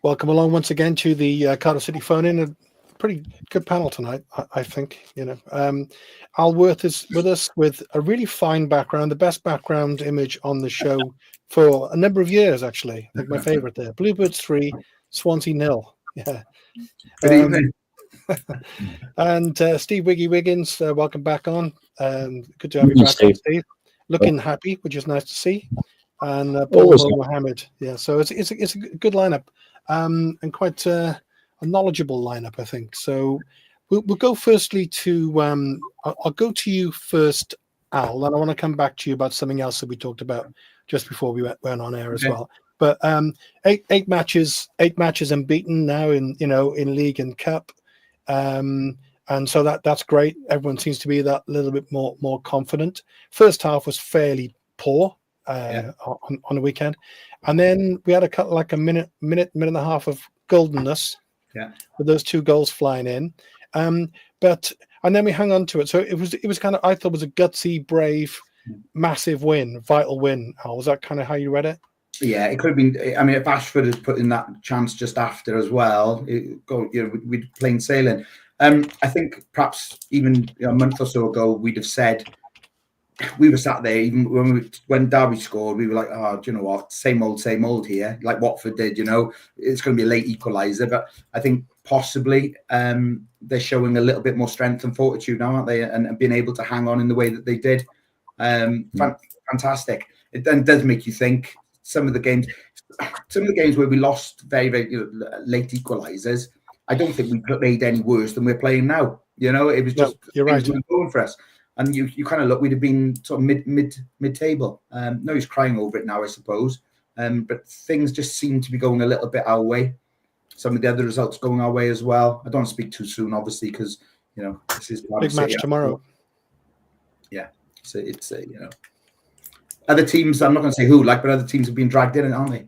Welcome along once again to the Cardiff City phone-in. A pretty good panel tonight, I think. Al Worth is with us with a really fine background, the best background image on the show for a number of years, actually. I think my favourite there. Bluebirds 3, Swansea 0. Yeah. Good evening. And Steve Wiggy Wiggins, welcome back on. Good to have you back on, Steve. Looking happy, which is nice to see. And Paul Mohammed. Yeah, so it's a good lineup. And quite a knowledgeable lineup, I think. So we'll go firstly to I'll go to you first, Al, and I want to come back to you about something else that we talked about just before we went on air as well. But eight matches unbeaten now in league and cup, and so that's great. Everyone seems to be that little bit more confident. First half was fairly poor on the weekend. And then we had a minute and a half of goldenness, with those 2 goals flying in. And then we hung on to it. So it was kind of, I thought it was a gutsy, brave, massive win, vital win. Al, was that kind of how you read it? Yeah, it could have been. I mean, if Ashford had put in that chance just after as well, we'd plain sailing. I think perhaps even a month or so ago, we'd have said, we were sat there, even when Derby scored, we were like, oh, do you know what? Same old here, like Watford did, It's going to be a late equaliser. But I think possibly they're showing a little bit more strength and fortitude now, aren't they? And being able to hang on in the way that they did. Fantastic. It then does make you think some of the games where we lost very, very late equalisers, I don't think we played any worse than we're playing now. It was just you're right. Going for us. And you kind of look, we'd have been sort of mid-table. No, he's crying over it now, I suppose. But things just seem to be going a little bit our way. Some of the other results going our way as well. I don't want to speak too soon, obviously, because this is big match tomorrow. Yeah, so it's other teams. I'm not going to say who, but other teams have been dragged in, aren't they?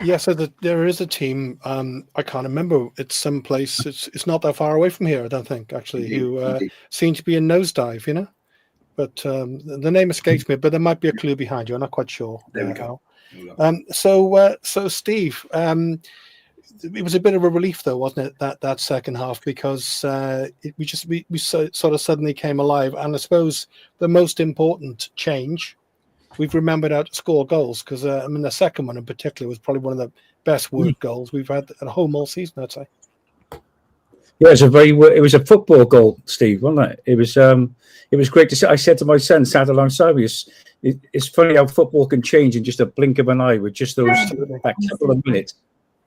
Yeah, so there is a team. I can't remember. It's someplace. It's not that far away from here. I don't think actually. Who seem to be in nosedive, But the name escapes me. But there might be a clue behind you. I'm not quite sure. There we go. So Steve, it was a bit of a relief though, wasn't it? That second half, because we sort of suddenly came alive. And I suppose the most important change, we've remembered how to score goals, because the second one in particular was probably one of the best work goals we've had at home all season, I'd say. Yeah, it was a football goal, Steve, wasn't it? It was great to see. I said to my son, sat alongside me, it's funny how football can change in just a blink of an eye with just those couple of minutes,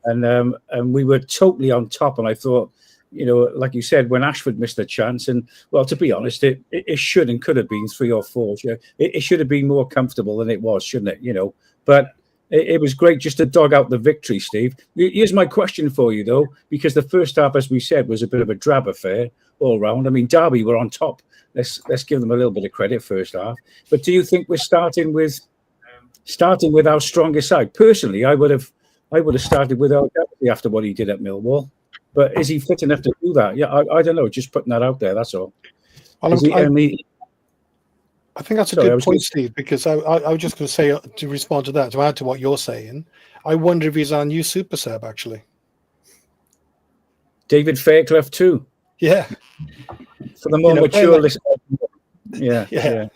and we were totally on top. And I thought, like you said, when Ashford missed a chance, and well, to be honest, it should and could have been 3 or 4. It should have been more comfortable than it was, shouldn't it? But it was great just to dog out the victory, Steve. Here's my question for you, though, because the first half, as we said, was a bit of a drab affair all round. I mean, Derby were on top. Let's give them a little bit of credit first half. But do you think we're starting with our strongest side? Personally, I would have started with El Ghazi after what he did at Millwall. But is he fit enough to do that? Yeah, I don't know. Just putting that out there. That's all. I think that's a good point, Steve, because I was just going to say, to respond to that, to add to what you're saying, I wonder if he's our new super sub, actually. David Fairclough, too. Yeah. For the more mature listener. Yeah.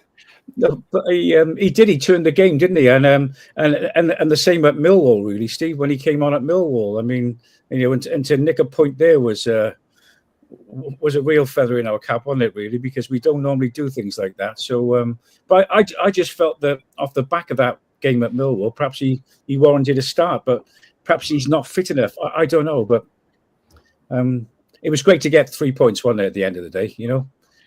No, but he did. He turned the game, didn't he? And the same at Millwall, really, Steve. When he came on at Millwall, I mean, and to nick a point there was a real feather in our cap, wasn't it? Really, because we don't normally do things like that. So, but I just felt that off the back of that game at Millwall, perhaps he warranted a start, but perhaps he's not fit enough. I don't know, but it was great to get 3 points, wasn't it? At the end of the day,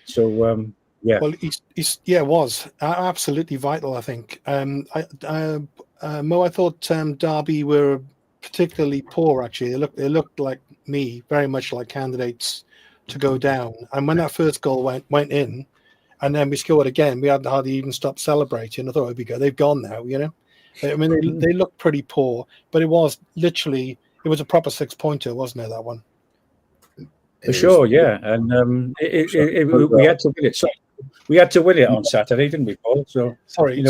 So. Yeah. Well, it was absolutely vital, I think. Mo, I thought Derby were particularly poor, actually. They looked like me, very much like candidates to go down. And when that first goal went in, and then we scored again, we hadn't hardly even stopped celebrating. I thought it'd be good. They've gone now, I mean, they looked pretty poor, but it was literally, it was a proper 6-pointer, wasn't it, that one? For sure, yeah. And we had to win it. So we had to win it on Saturday, didn't we, Paul? So sorry.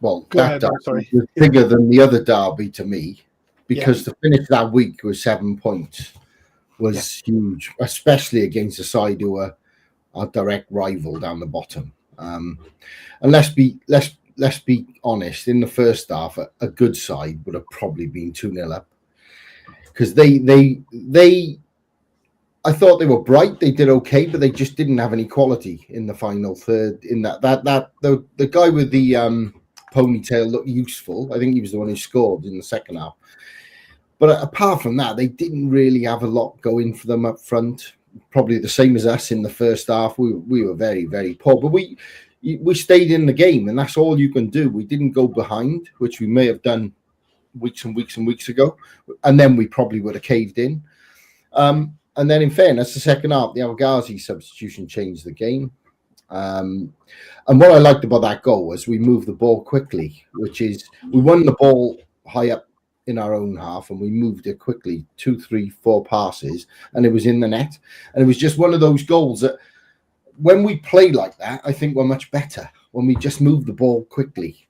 well, Go that ahead, derby sorry. was bigger than the other derby to me, because the finish that week was 7 points was huge, especially against a side who are our direct rival down the bottom. And let's be honest. In the first half, a good side would have probably been 2-0 up, because I thought they were bright. They did okay, but they just didn't have any quality in the final third. In the guy with the ponytail looked useful. I think he was the one who scored in the second half. But apart from that, they didn't really have a lot going for them up front. Probably the same as us in the first half. We were very, very poor, but we stayed in the game, and that's all you can do. We didn't go behind, which we may have done weeks and weeks and weeks ago, and then we probably would have caved in. And then, in fairness, the second half, the El Ghazi substitution changed the game. And what I liked about that goal was we moved the ball quickly, which is we won the ball high up in our own half, and we moved it quickly, 2, 3, 4 passes, and it was in the net. And it was just one of those goals that when we play like that, I think we're much better when we just move the ball quickly.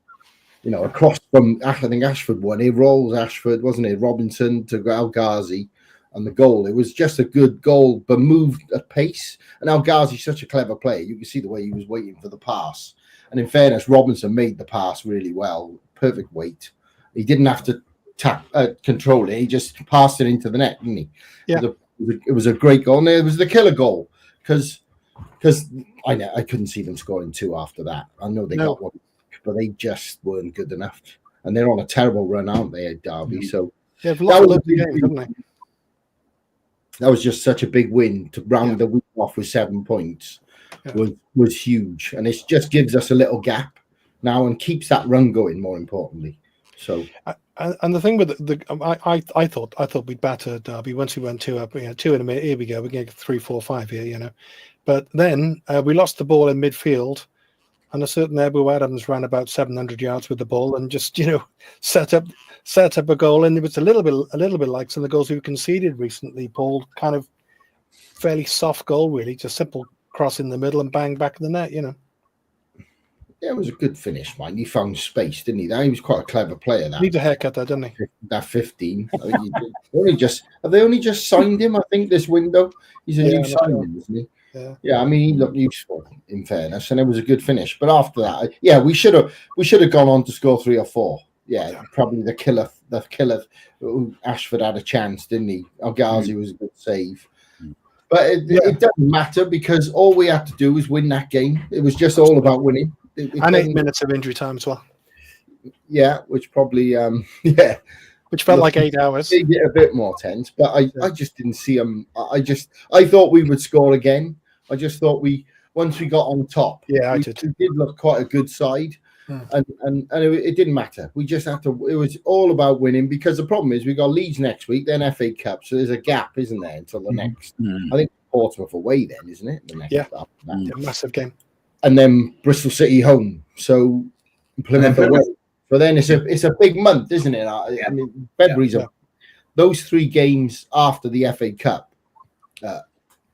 Across from, I think Ashford won. It rolls Ashford, wasn't it? Robinson to El Ghazi. And the goal, it was just a good goal, but moved at pace. And El Ghazi's such a clever player. You can see the way he was waiting for the pass. And in fairness, Robinson made the pass really well. Perfect weight. He didn't have to control it. He just passed it into the net, didn't he? Yeah. It was a great goal. And it was the killer goal, because I couldn't see them scoring 2 after that. I know they got one, but they just weren't good enough. And they're on a terrible run, aren't they, at Derby? So they've lost the games, haven't they? That was just such a big win to round the week off with 7 points. Was huge, and it just gives us a little gap now and keeps that run going. More importantly, so and the thing with I thought we'd batter Derby once we went 2 up. 2 in a minute. Here we go. We're going to get 3, 4, 5 here, But then we lost the ball in midfield, and a certain Ebu Adams ran about 700 yards with the ball and just set up a goal. And it was a little bit like some of the goals we conceded recently, Paul. Kind of fairly soft goal, really, just simple cross in the middle and bang back in the net. Yeah, it was a good finish, man. He found space, didn't he? He was quite a clever player. That needs a haircut, though, doesn't he? That 15. I think have they only just signed him? I think this window. He's a new signing, isn't he? Yeah, I mean, he looked useful, in fairness, and it was a good finish. But after that, we should have gone on to score 3 or 4. Yeah, probably the killer. Ashford had a chance, didn't he? El Ghazi was a good save, but it doesn't matter, because all we had to do was win that game. It was just all about winning. And 8 minutes of injury time as well. Yeah, which probably which felt like 8 hours. Made it a bit more tense, but I just didn't see them. I thought we would score again. I just thought once we got on top, we did look quite a good side, and it didn't matter. We just had to. It was all about winning, because the problem is we got Leeds next week, then FA Cup, so there's a gap, isn't there, until the next? I think Portsmouth away then, isn't it? The next massive game, and then Bristol City home. So Plymouth away. But then it's a big month, isn't it? I mean, February's those 3 games after the FA Cup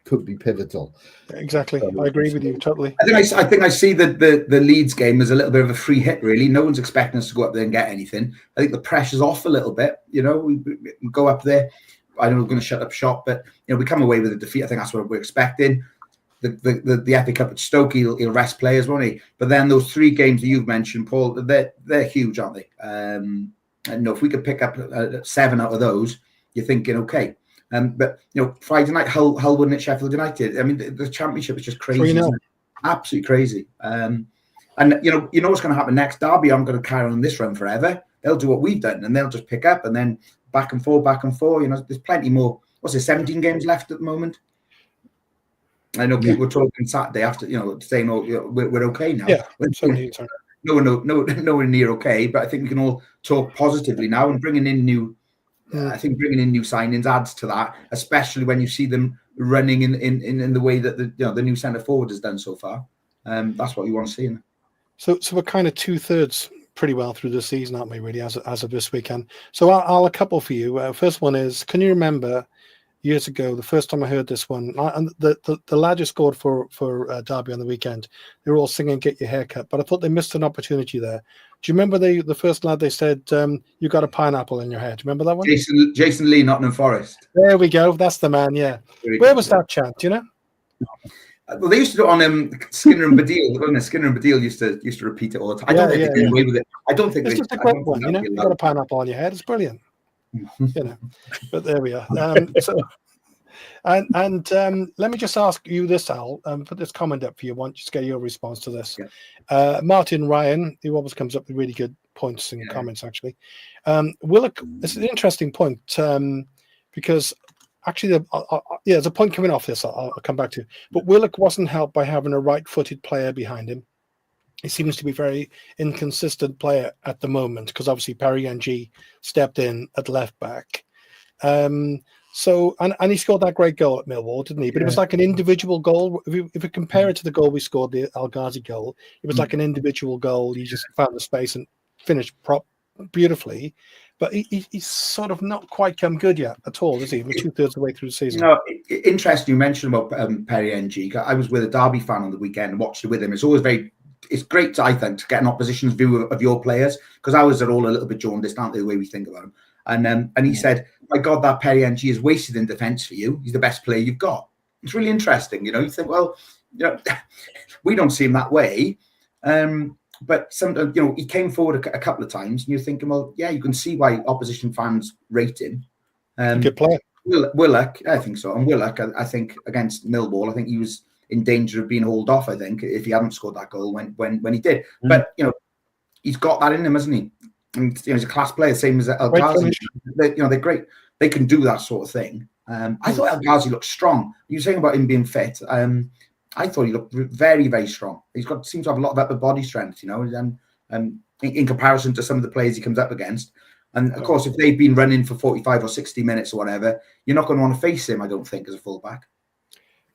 could be pivotal. Exactly, I agree with you totally. I think I see the Leeds game as a little bit of a free hit. Really, no one's expecting us to go up there and get anything. I think the pressure's off a little bit. We go up there. I know we're going to shut up shop, but we come away with a defeat. I think that's what we're expecting. The FA Cup at Stoke, he'll rest players, won't he? But then those 3 games that you've mentioned, Paul, they're huge, aren't they? And if we could pick up 7 out of those, you're thinking okay. But Friday night, Hull won at Sheffield United. I mean, the Championship is just crazy, isn't it? Absolutely crazy. And you know what's going to happen next. Derby aren't going to carry on this run forever. They'll do what we've done, and they'll just pick up, and then back and forth. There's plenty more. What's it? 17 games left at the moment. I know people were talking Saturday after, saying, "Oh, we're okay now." Yeah, nowhere near okay. But I think we can all talk positively now, and bringing in new signings adds to that, especially when you see them running in the way that the new centre forward has done so far. That's what you want to see. So we're kind of 2/3 pretty well through the season, aren't we? Really, as of this weekend. So I'll a couple for you. First one is, can you remember years ago, the first time I heard this one, and the lad who scored for Derby on the weekend, they were all singing "Get Your Hair Cut," but I thought they missed an opportunity there. Do you remember the first lad they said, "You got a pineapple in your hair"? Do you remember that one? Jason Lee, Nottingham Forest. There we go. That's the man. Yeah. Where was that chant? Do you know? Well, they used to do it on Skinner and Badil, wasn't it? Skinner and Badil used to repeat it all the time. I don't think they get away with it. I don't think it's just a quick one. You know, you got a pineapple on your head. It's brilliant. You know, but there we are. Let me just ask you this, Al. Put this comment up for you. Want just get your response to this. Yeah. Martin Ryan, who always comes up with really good points and comments. Actually, Willock. This is an interesting point because. Actually, there's a point coming off this I'll come back to. But Willock wasn't helped by having a right-footed player behind him. He seems to be a very inconsistent player at the moment because obviously Perry Ng stepped in at left back. So he scored that great goal at Millwall, didn't he? But it was like an individual goal. If you compare it to the goal we scored, the El Ghazi goal, it was like an individual goal. He just found the space and finished beautifully. But he's sort of not quite come good yet at all, is he? We're 2/3 of the way through the season. Interesting you mentioned about Perry Ng. I was with a Derby fan on the weekend and watched it with him. It's great, I think, to get an opposition's view of your players because ours are all a little bit jaundiced, aren't they, the way we think about them. And he said, "My God, that Perry Ng is wasted in defence for you. He's the best player you've got." It's really interesting, you know. You think, well, you know, we don't see him that way. But sometimes, you know, he came forward a couple of times, and you're thinking, well, yeah, you can see why opposition fans rate him. Good player. Willock, I think so. And Willock, I think against Millwall, I think he was in danger of being hauled off. I think if he hadn't scored that goal when he did. But you know, he's got that in him, hasn't he? And you know, he's a class player, same as El Ghazi. They're great. They can do that sort of thing. I thought El Ghazi looked strong. You were saying about him being fit. I thought he looked very, very strong. Seems to have a lot of upper body strength, you know, and in comparison to some of the players he comes up against. And of course, if they've been running for 45 or 60 minutes or whatever, you're not going to want to face him, I don't think, as a fullback.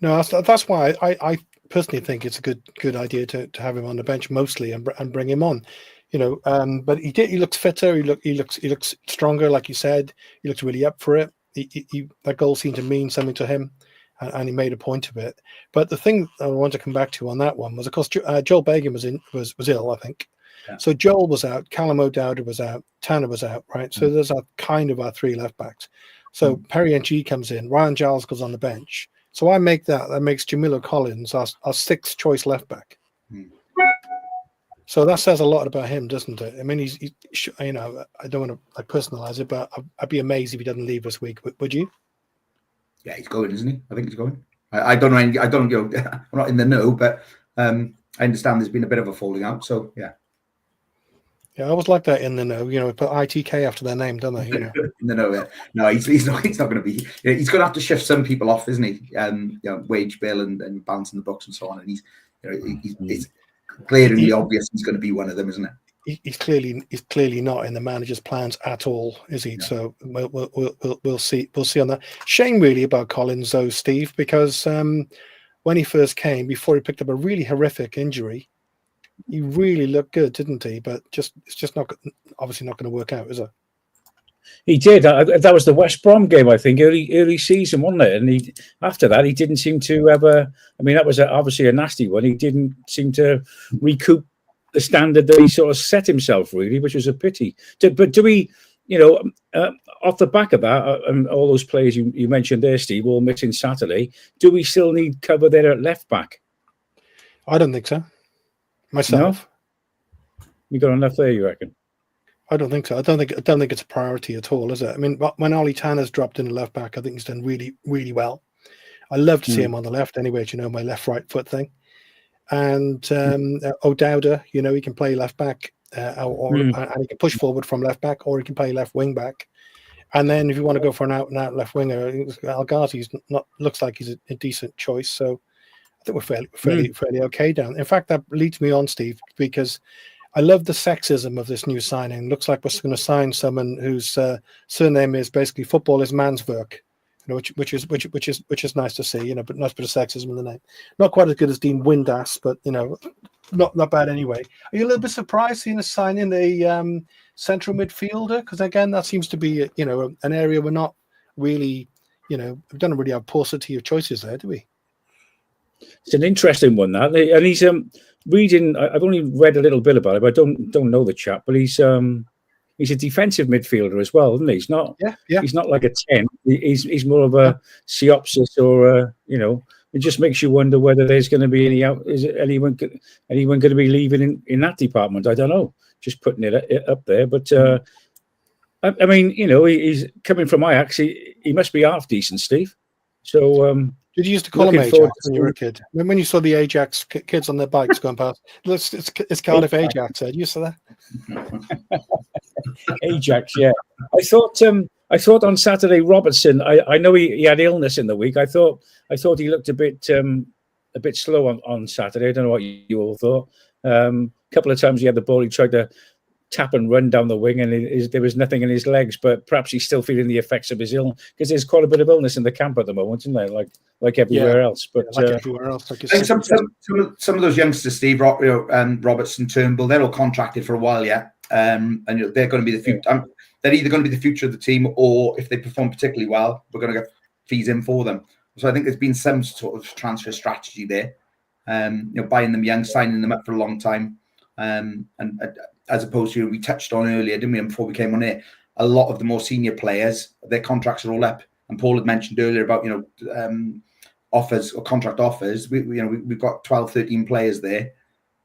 No, that's why I personally think it's a good idea to have him on the bench mostly and bring him on. You know, but he looks fitter. He looks stronger, like you said. He looks really up for it. That goal seemed to mean something to him. And he made a point of it. But the thing I want to come back to on that one was, of course, Joel Begum was ill, I think. Yeah. So Joel was out, Callum O'Dowda was out, Tanner was out, right? So there's our three left backs. So Perry Ng comes in, Ryan Giles goes on the bench. So that makes Jamila Collins our sixth choice left back. So that says a lot about him, doesn't it? I mean, he's you know, I don't want to personalize it, but I'd be amazed if he doesn't leave this week. Would you? Yeah, he's going, isn't he? I think he's going. I don't know. I don't go. I'm not in the know, but I understand there's been a bit of a falling out. So yeah. Yeah, I always like that in the know. You know, put ITK after their name, don't they? You know? In the know, yeah. No, he's not going to be. You know, he's going to have to shift some people off, isn't he? You know, wage bill and balancing the books and so on. And it's glaringly obvious he's going to be one of them, isn't it? He's clearly not in the manager's plans at all, is he? No. So we'll see on that. Shame really about Collins though, Steve, because when he first came, before he picked up a really horrific injury, he really looked good, didn't he? But it's just not obviously not going to work out, is it? He did. That was the West Brom game, I think, early season, wasn't it? And after that, he didn't seem to ever. I mean, that was obviously a nasty one. He didn't seem to recoup the standard that he sort of set himself, really, which was a pity. But do we, you know, off the back of that, and all those players you mentioned there, Steve, all missing Saturday, do we still need cover there at left back? I don't think so. Myself. No? You got enough there, you reckon? I don't think so. I don't think it's a priority at all, is it? I mean, when Ollie Tanner's dropped in the left back, I think he's done really, really well. I love to see him on the left anyway, you know, my left-right foot thing. And O'Dowda, you know, he can play left back, and he can push forward from left back, or he can play left wing back. And then if you want to go for an out-and-out left winger, El Ghazi's looks like he's a decent choice. So I think we're fairly okay down. In fact, that leads me on, Steve, because I love the sexism of this new signing. Looks like we're going to sign someone whose surname is basically football is man's work. You know, which is nice to see, you know, but nice bit of sexism in the name. Not quite as good as Dean Windass, but you know, not bad anyway. Are you a little bit surprised seeing us sign in a central midfielder? Because again, that seems to be, you know, an area we're not really, we don't really have paucity of choices there, do we? It's an interesting one, that, and he's reading. I've only read a little bit about it, but I don't know the chap. But he's a defensive midfielder as well, isn't he? He's not. Yeah. He's not like a 10. He's more of a Siopsis or it just makes you wonder whether there's going to be anyone going to be leaving in that department. I don't know. Just putting it up there, but I mean, he's coming from Ajax. He must be half decent, Steve. So did you used to call him Ajax when you were a kid? When you saw the Ajax kids on their bikes going past, it's Cardiff Ajax. Did you see that? Ajax, yeah. I thought on Saturday Robertson. I know he had illness in the week. I thought he looked a bit slow on Saturday. I don't know what you all thought. A couple of times he had the ball. He tried to tap and run down the wing, and there was nothing in his legs. But perhaps he's still feeling the effects of his illness, because there's quite a bit of illness in the camp at the moment, isn't there? Like everywhere else. But like everywhere else. Like I think some of those youngsters, Steve, Robertson, Turnbull, they're all contracted for a while yet, and they're going to be the future. They're either going to be the future of the team, or if they perform particularly well, we're going to get fees in for them. So I think there's been some sort of transfer strategy there. Buying them young, signing them up for a long time, and as opposed to, we touched on earlier, didn't we, before we came on here, a lot of the more senior players, their contracts are all up. And Paul had mentioned earlier about offers or contract offers. We've got 12, 13 players there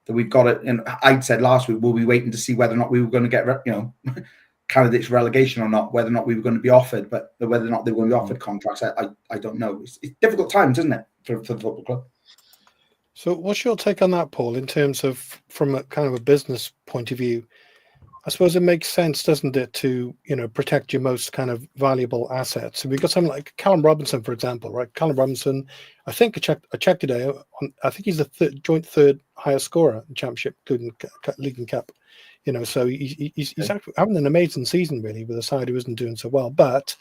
that we've got it. And I'd said last week, we'll be waiting to see whether or not we were going to get candidates relegation or not, whether or not we were going to be offered, but whether or not they were going to be offered contracts, I don't know. It's difficult times, isn't it, for the football club? So what's your take on that, Paul, in terms of from a kind of a business point of view? I suppose it makes sense, doesn't it, to protect your most kind of valuable assets. So we've got something like Callum Robinson, for example, right? Callum Robinson, I think I checked today. I think he's the joint third highest scorer in the Championship, including League and Cup. So he's having an amazing season, really, with a side who isn't doing so well. But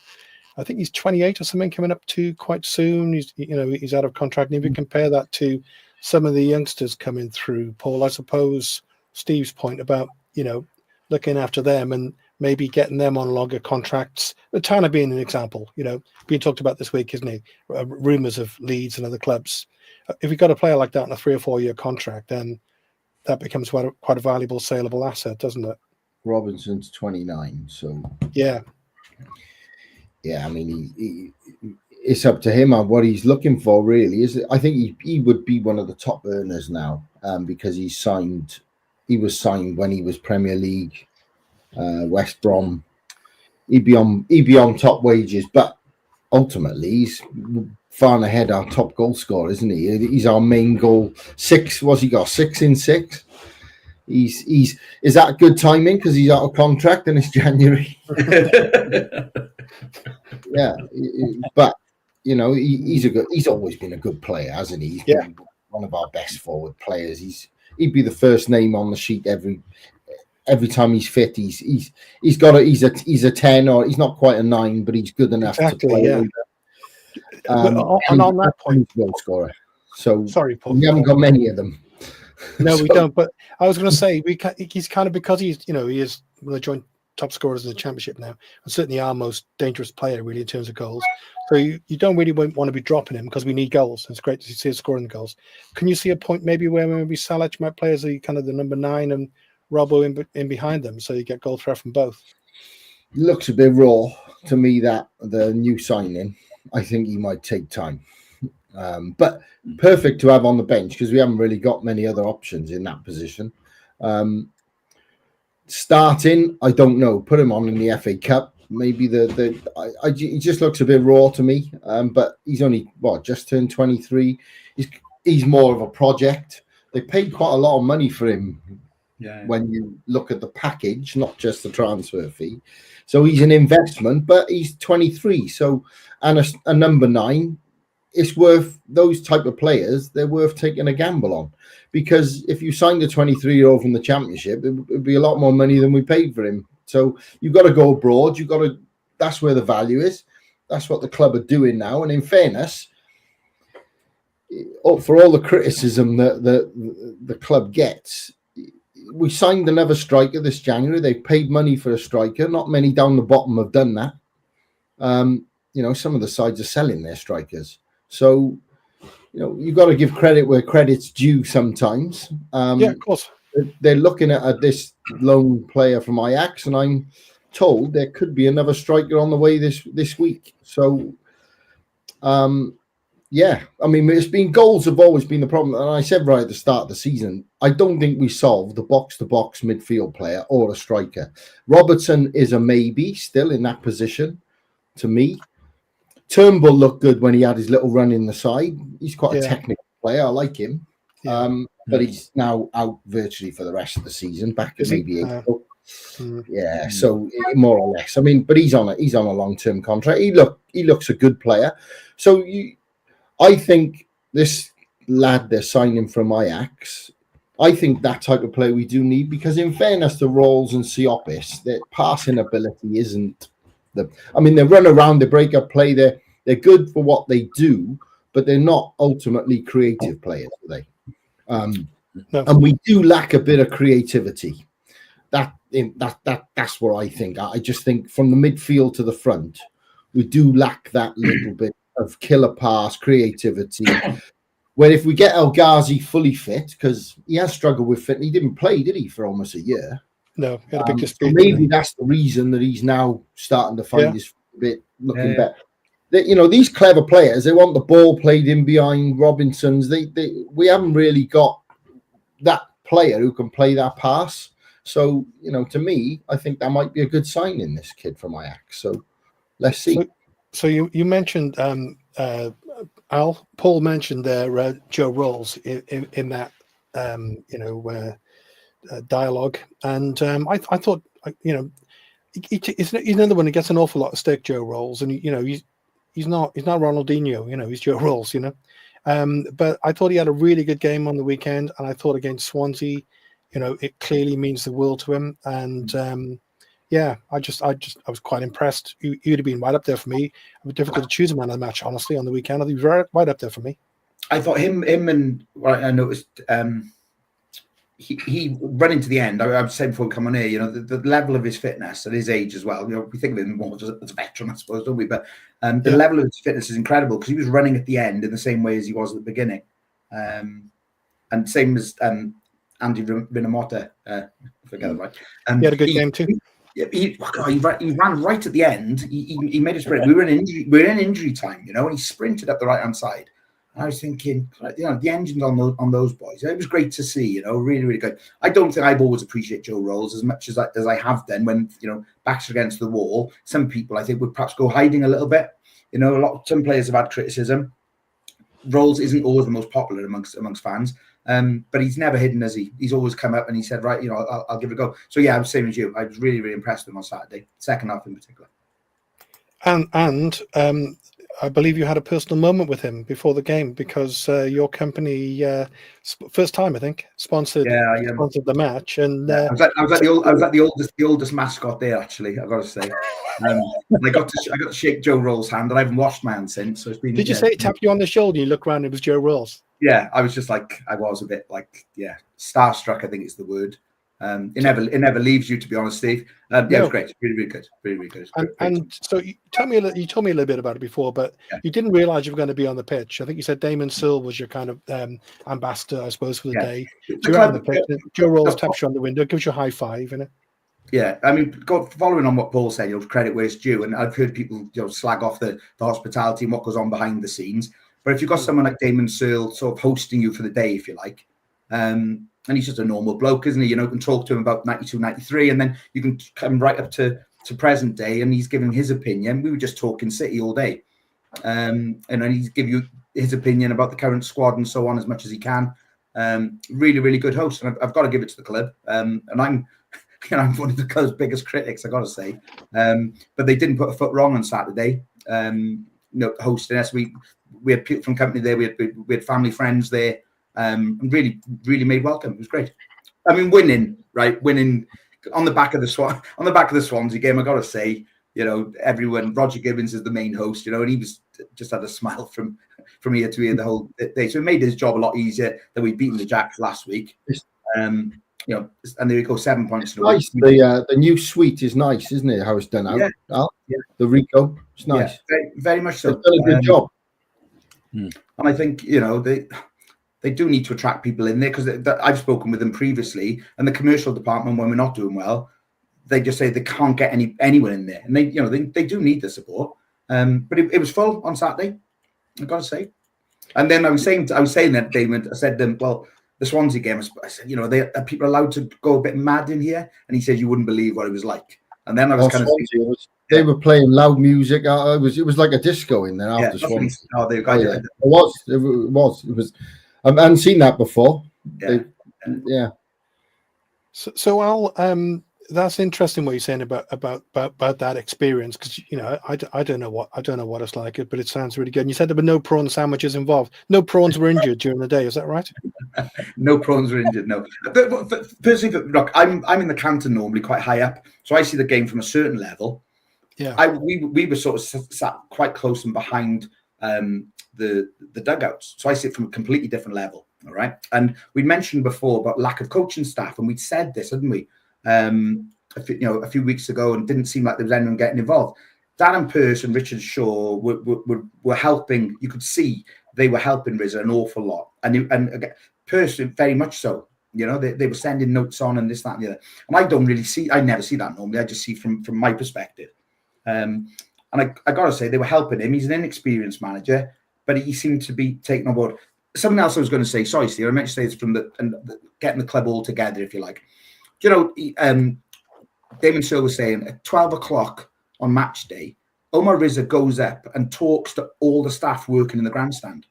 I think he's 28 or something, coming up to quite soon. He's out of contract. And if you compare that to some of the youngsters coming through, Paul, I suppose Steve's point about looking after them and maybe getting them on longer contracts. Tanner being an example, being talked about this week, isn't he? Rumours of Leeds and other clubs. If you've got a player like that on a 3 or 4 year contract, then that becomes quite a valuable, saleable asset, doesn't it? Robinson's 29, so yeah. I mean, it's up to him on what he's looking for, really. I think he would be one of the top earners now, because he was signed when he was Premier League, West Brom. He'd be on top wages, but ultimately he's far and ahead our top goal scorer, isn't he? He's our main goal. 6, what's he got? 6 in 6. Is that good timing because he's out of contract and it's January? Yeah, but he's always been a good player, hasn't he? He's been one of our best forward players. He'd be the first name on the sheet every time he's fit. He's a 10, or he's not quite a 9, but he's good enough to play. Yeah. And on that point, goal scorer. So sorry, Paul. We haven't got many of them. No, we don't. But I was going to say he's kind of, because he is one of the joint top scorers in the Championship now, and certainly our most dangerous player, really, in terms of goals. So you don't really want to be dropping him, because we need goals. It's great to see us scoring the goals. Can you see a point maybe where maybe Salah might play as kind of the number 9 and Robbo in behind them, so you get goal threat from both? Looks a bit raw to me, that the new signing. I think he might take time, but perfect to have on the bench, because we haven't really got many other options in that position. Starting, I don't know. Put him on in the FA Cup. Maybe he just looks a bit raw to me. But he's only just turned 23. He's more of a project. They paid quite a lot of money for him. Yeah. When you look at the package, not just the transfer fee. So he's an investment, but he's 23. So, and a number 9, it's worth, those type of players, they're worth taking a gamble on. Because if you signed a 23-year-old from the Championship, it would be a lot more money than we paid for him. So you've got to go abroad. That's where the value is. That's what the club are doing now. And in fairness, for all the criticism that the club gets, we signed another striker this January. They paid money for a striker. Not many down the bottom have done that. some of the sides are selling their strikers. So, you've got to give credit where credit's due sometimes. Yeah, of course. They're looking at this lone player from Ajax, and I'm told there could be another striker on the way this week. So, yeah, I mean, goals have always been the problem. And I said right at the start of the season, I don't think we solved the box-to-box midfield player or a striker. Robertson is a maybe still in that position to me. Turnbull looked good when he had his little run in the side. He's quite a technical player. I like him. Yeah. But he's now out virtually for the rest of the season, back to maybe April. Yeah, so more or less. I mean, but he's on a long-term contract. He looks a good player. So I think this lad they're signing from Ajax, I think that type of player we do need, because in fairness to Rawls and Siopis, their passing ability isn't they run around, they break up play, they're good for what they do, but they're not ultimately creative players, are they? No. And we do lack a bit of creativity. That's what I think. I just think from the midfield to the front, we do lack that little bit of killer pass creativity. Where if we get El Ghazi fully fit, because he has struggled with fit, he didn't play, did he, for almost a year? No, he had a big dispute. So maybe that's the reason that he's now starting to find his bit looking better. These clever players, they want the ball played in behind Robinson's. We haven't really got that player who can play that pass. So, to me, I think that might be a good sign in this kid from Ajax. So let's see. So you mentioned Paul mentioned there Joe Rawls in that dialogue, and I thought he's another one who gets an awful lot of stick, Joe Rawls, and he's not Ronaldinho, he's Joe Rawls, but I thought he had a really good game on the weekend, and I thought against Swansea, it clearly means the world to him, and I was quite impressed. He would have been right up there for me. It was difficult to choose a man of the match, honestly, on the weekend. I think he was right up there for me. I thought him and I noticed he run into the end. I was saying before we come on here, the level of his fitness at his age as well. We think of him more as a veteran, I suppose, don't we? But the level of his fitness is incredible, because he was running at the end in the same way as he was at the beginning, and same as Andy Vinamota. Forget it, right? He had a good game too. He ran right at the end. He made a sprint. We were in injury time, and he sprinted up the right hand side. And I was thinking, the engine's on those boys. It was great to see, really, really good. I don't think I've always appreciated Joe Rawls as much as I have then when, backs against the wall. Some people, I think, would perhaps go hiding a little bit. Some players have had criticism. Rawls isn't always the most popular amongst fans. But he's never hidden, has he? He's always come up and he said, right, I'll give it a go. So yeah, I was the same as you. I was really, really impressed with him on Saturday, second half in particular. And I believe you had a personal moment with him before the game, because your company, first time I think, sponsored the match. And I was at the oldest mascot there, actually. I've got to say, I got to shake Joe Rawls' hand, and I haven't washed my hand since. So it's been. Did you say he tapped you on the shoulder? And you look around, it was Joe Rawls. Yeah, I was just I was a bit starstruck, I think is the word. It never leaves you, to be honest, Steve. It was great, really, really good, really, really good. And so you told me a little bit about it before, but you didn't realise you were going to be on the pitch. I think you said Damon Searle was your kind of ambassador, I suppose, for the day. So you're on the pitch. Joe Rawls taps you on the window, gives you a high five, Yeah, I mean, following on what Paul said, credit where it's due, and I've heard people slag off the hospitality and what goes on behind the scenes. But if you've got someone like Damon Searle sort of hosting you for the day, if you like, and he's just a normal bloke, isn't he? You can talk to him about 92, 93, and then you can come right up to present day, and he's giving his opinion. We were just talking City all day, and then he's give you his opinion about the current squad and so on as much as he can. Really, really good host, and I've got to give it to the club. And I'm one of the club's biggest critics, I got to say. But they didn't put a foot wrong on Saturday. Hosting us, we had people from company there. We had family, friends there. And really, really made welcome. It was great. I mean, winning on the back of the Swansea game. I got to say, everyone. Roger Gibbons is the main host, and he was just had a smile from ear to ear the whole day. So it made his job a lot easier than we'd beaten the Jacks last week. you know, and there you go, 7 points. Nice. The new suite is nice, isn't it? How it's done out. Yeah. Al? Yeah. The Rico, it's nice. Yeah, very, very much so. They've done a good job. And I think, you know, they do need to attract people in there, because I've spoken with them previously, and the commercial department, when we're not doing well, they just say they can't get anyone in there, and they, you know, they do need the support. But it was full on Saturday, I've got to say. And then I was saying that, Damon, I said to them, well, the Swansea game, I said, you know, are people allowed to go a bit mad in here? And he said, you wouldn't believe what it was like. And then I was kind of thinking, they were playing loud music. It was like a disco in there after Swansea. It was. I hadn't seen that before. Yeah. So Al, that's interesting what you're saying about that experience, because you know I don't know what it's like, but it sounds really good. And you said there were no prawn sandwiches involved. No prawns were injured during the day. Is that right? No prawns were injured. No. Personally, look, I'm in the canton normally, quite high up, so I see the game from a certain level. Yeah. We were sort of sat quite close and behind the dugouts, so I see it from a completely different level. All right, and we mentioned before about lack of coaching staff, and we'd said this, hadn't we? A few weeks ago, and didn't seem like there was anyone getting involved. Darren Pearce and Richard Shaw were helping. You could see they were helping Riz an awful lot, and Pearce very much so. You know, they were sending notes on and this, that, and the other. And I never see that normally. I just see from my perspective. And I got to say, they were helping him. He's an inexperienced manager, but he seemed to be taken on board. Something else I was going to say. Sorry, Steve. I meant to say it's from getting the club all together, if you like. You know, Damon Searle was saying at 12 o'clock on match day, Omar Rizza goes up and talks to all the staff working in the grandstand.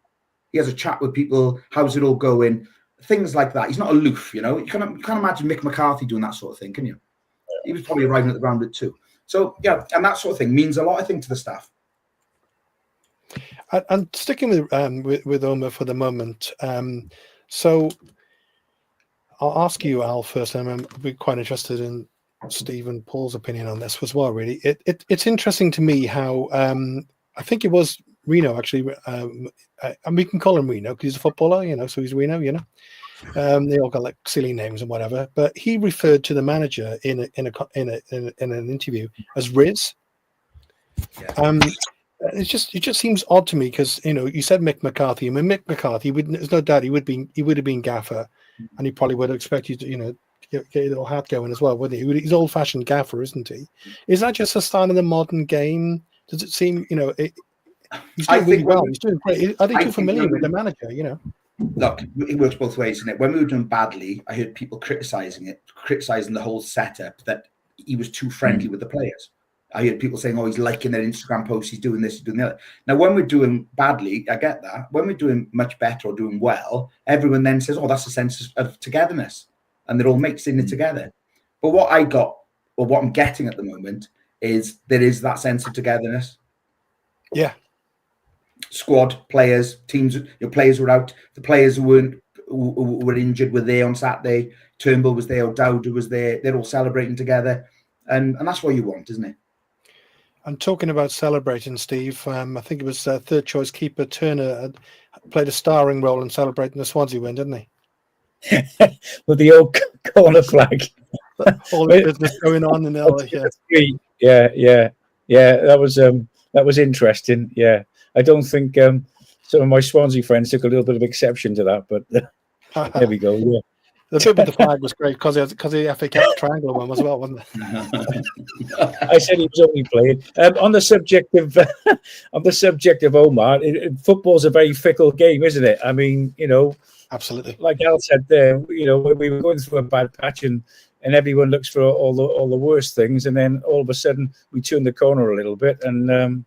He has a chat with people. How's it all going? Things like that. He's not aloof, you know. You can't imagine Mick McCarthy doing that sort of thing, can you? He was probably arriving at the ground at 2. So, yeah, and that sort of thing means a lot, I think, to the staff. And sticking with Omar for the moment, so I'll ask you, Al, first. I'd be quite interested in Steve and Paul's opinion on this as well, really. It's interesting to me how I think it was Reno, actually, and we can call him Reno because he's a footballer, you know, so he's Reno, you know. They all got like silly names and whatever, but he referred to the manager in an interview as Riz. Yeah. It just seems odd to me because, you know, you said Mick McCarthy. I mean, Mick McCarthy there's no doubt he would have been gaffer, and he probably would have expected you to, you know, get your little hat going as well, wouldn't he? He's old-fashioned gaffer, isn't he? Is that just a sign of the modern game? Does it seem, you know, he's doing really well? He's doing great. Are they too familiar with the manager? You know. Look, it works both ways, isn't it? When we were doing badly, I heard people criticizing the whole setup, that he was too friendly with the players. I heard people saying, oh, he's liking their Instagram posts, he's doing this, he's doing the other. Now, when we're doing badly, I get that. When we're doing much better or doing well, everyone then says, oh, that's a sense of togetherness. And they're all mixing it together. But what I got, or what I'm getting at the moment, is there is that sense of togetherness. Yeah. Squad, players, teams, your players were out. The players who were injured were there on Saturday. Turnbull was there, O'Dowda was there. They're all celebrating together. And that's what you want, isn't it? And talking about celebrating, Steve, I think it was third choice keeper Turner had played a starring role in celebrating the Swansea win, didn't he? With the old corner flag. All the business going on in yeah. That was interesting. Yeah, I don't think some of my Swansea friends took a little bit of exception to that, but there we go. Yeah. The bit with the flag was great because the FA Cup triangle one as well, wasn't it? I said he was only playing. On the subject of Omar, football's a very fickle game, isn't it? I mean, you know, absolutely. Like Al said there, you know, we were going through a bad patch and everyone looks for all the worst things, and then all of a sudden we turn the corner a little bit, and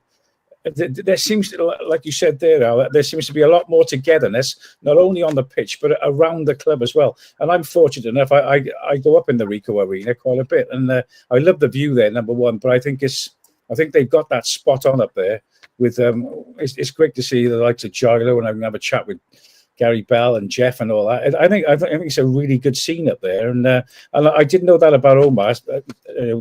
there seems to, like you said there, Al, there seems to be a lot more togetherness, not only on the pitch but around the club as well. And I'm fortunate enough; I go up in the Rico Arena quite a bit, and I love the view there. Number one, but I think they've got that spot on up there. With it's great to see the likes of Gilo, and I can have a chat with Gary Bell and Jeff and all that. I think it's a really good scene up there, and I didn't know that about Omar.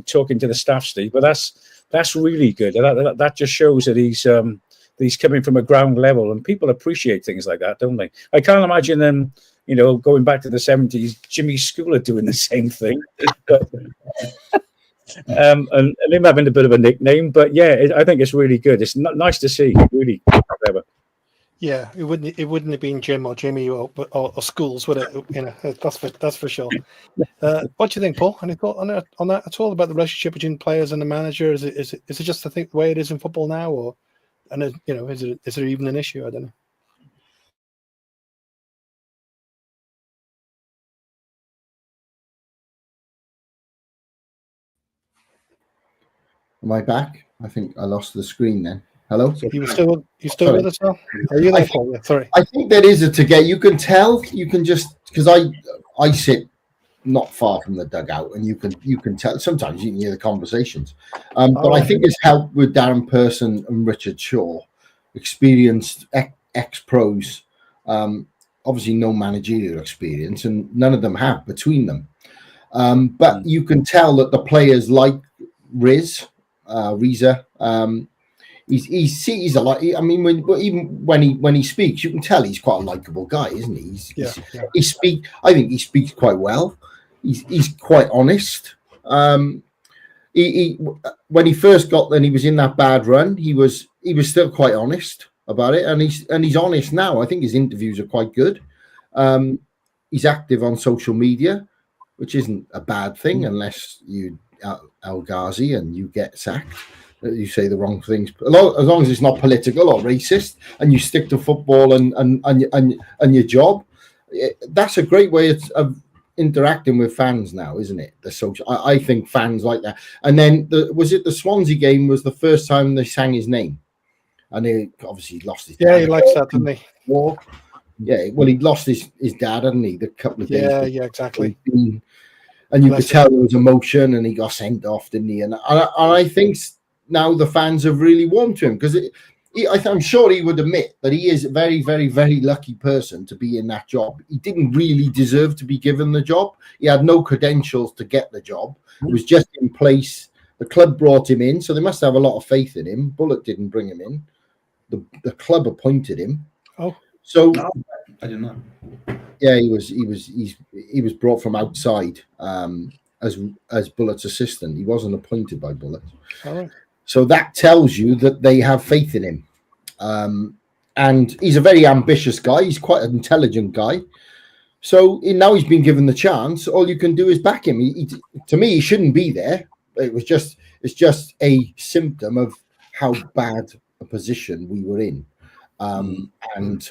Talking to the staff, Steve, but that's really good. That just shows that he's coming from a ground level, and people appreciate things like that, don't they? I can't imagine them, going back to the 70s, Jimmy Schooler doing the same thing. But, and him having a bit of a nickname, but yeah, I think it's really good. It's nice to see, really clever. Yeah, it wouldn't have been Jim or Jimmy or Schools, would it? That's for sure. What do you think, Paul? Any thought on that at all about the relationship between players and the manager? Is it just the way it is in football now, or is there even an issue? I don't know. Am I back? I think I lost the screen then. Hello? You still with us now? Are you there, Paul? Yeah, sorry. I think there is a together. You can tell. You can just, because I sit not far from the dugout, and you can tell. Sometimes you can hear the conversations. But I think it's helped with Darren Person and Richard Shaw, experienced ex-pros. Obviously, no managerial experience, and none of them have between them. But you can tell that the players like Reza. He's a lot. I mean, even when he speaks, you can tell he's quite a likable guy, isn't he? I think he speaks quite well. He's quite honest. He when he first got, then he was in that bad run. He was still quite honest about it, and he's honest now. I think his interviews are quite good. He's active on social media, which isn't a bad thing unless you El Ghazi and you get sacked. You say the wrong things, as long as it's not political or racist, and you stick to football and your job. That's a great way of interacting with fans now, isn't it? The social. I think fans like that. And then the Swansea game was the first time they sang his name, and he obviously lost his dad. Yeah, he likes that, didn't he? Yeah, well, he lost his dad, hadn't he? The couple of days. Yeah, exactly. And you could tell there was emotion, and he got sent off, didn't he? And I think now the fans have really warmed to him, because I'm sure he would admit that he is a very, very, very lucky person to be in that job. He didn't really deserve to be given the job. He had no credentials to get the job. It was just in place. The club brought him in, so they must have a lot of faith in him. Bullet didn't bring him in. The club appointed him. Oh, so I didn't know. Yeah, he was brought from outside as Bullet's assistant. He wasn't appointed by Bullet. all right. So that tells you that they have faith in him. And he's a very ambitious guy. He's quite an intelligent guy. So now he's been given the chance. All you can do is back him. To me, he shouldn't be there. It's just a symptom of how bad a position we were in. And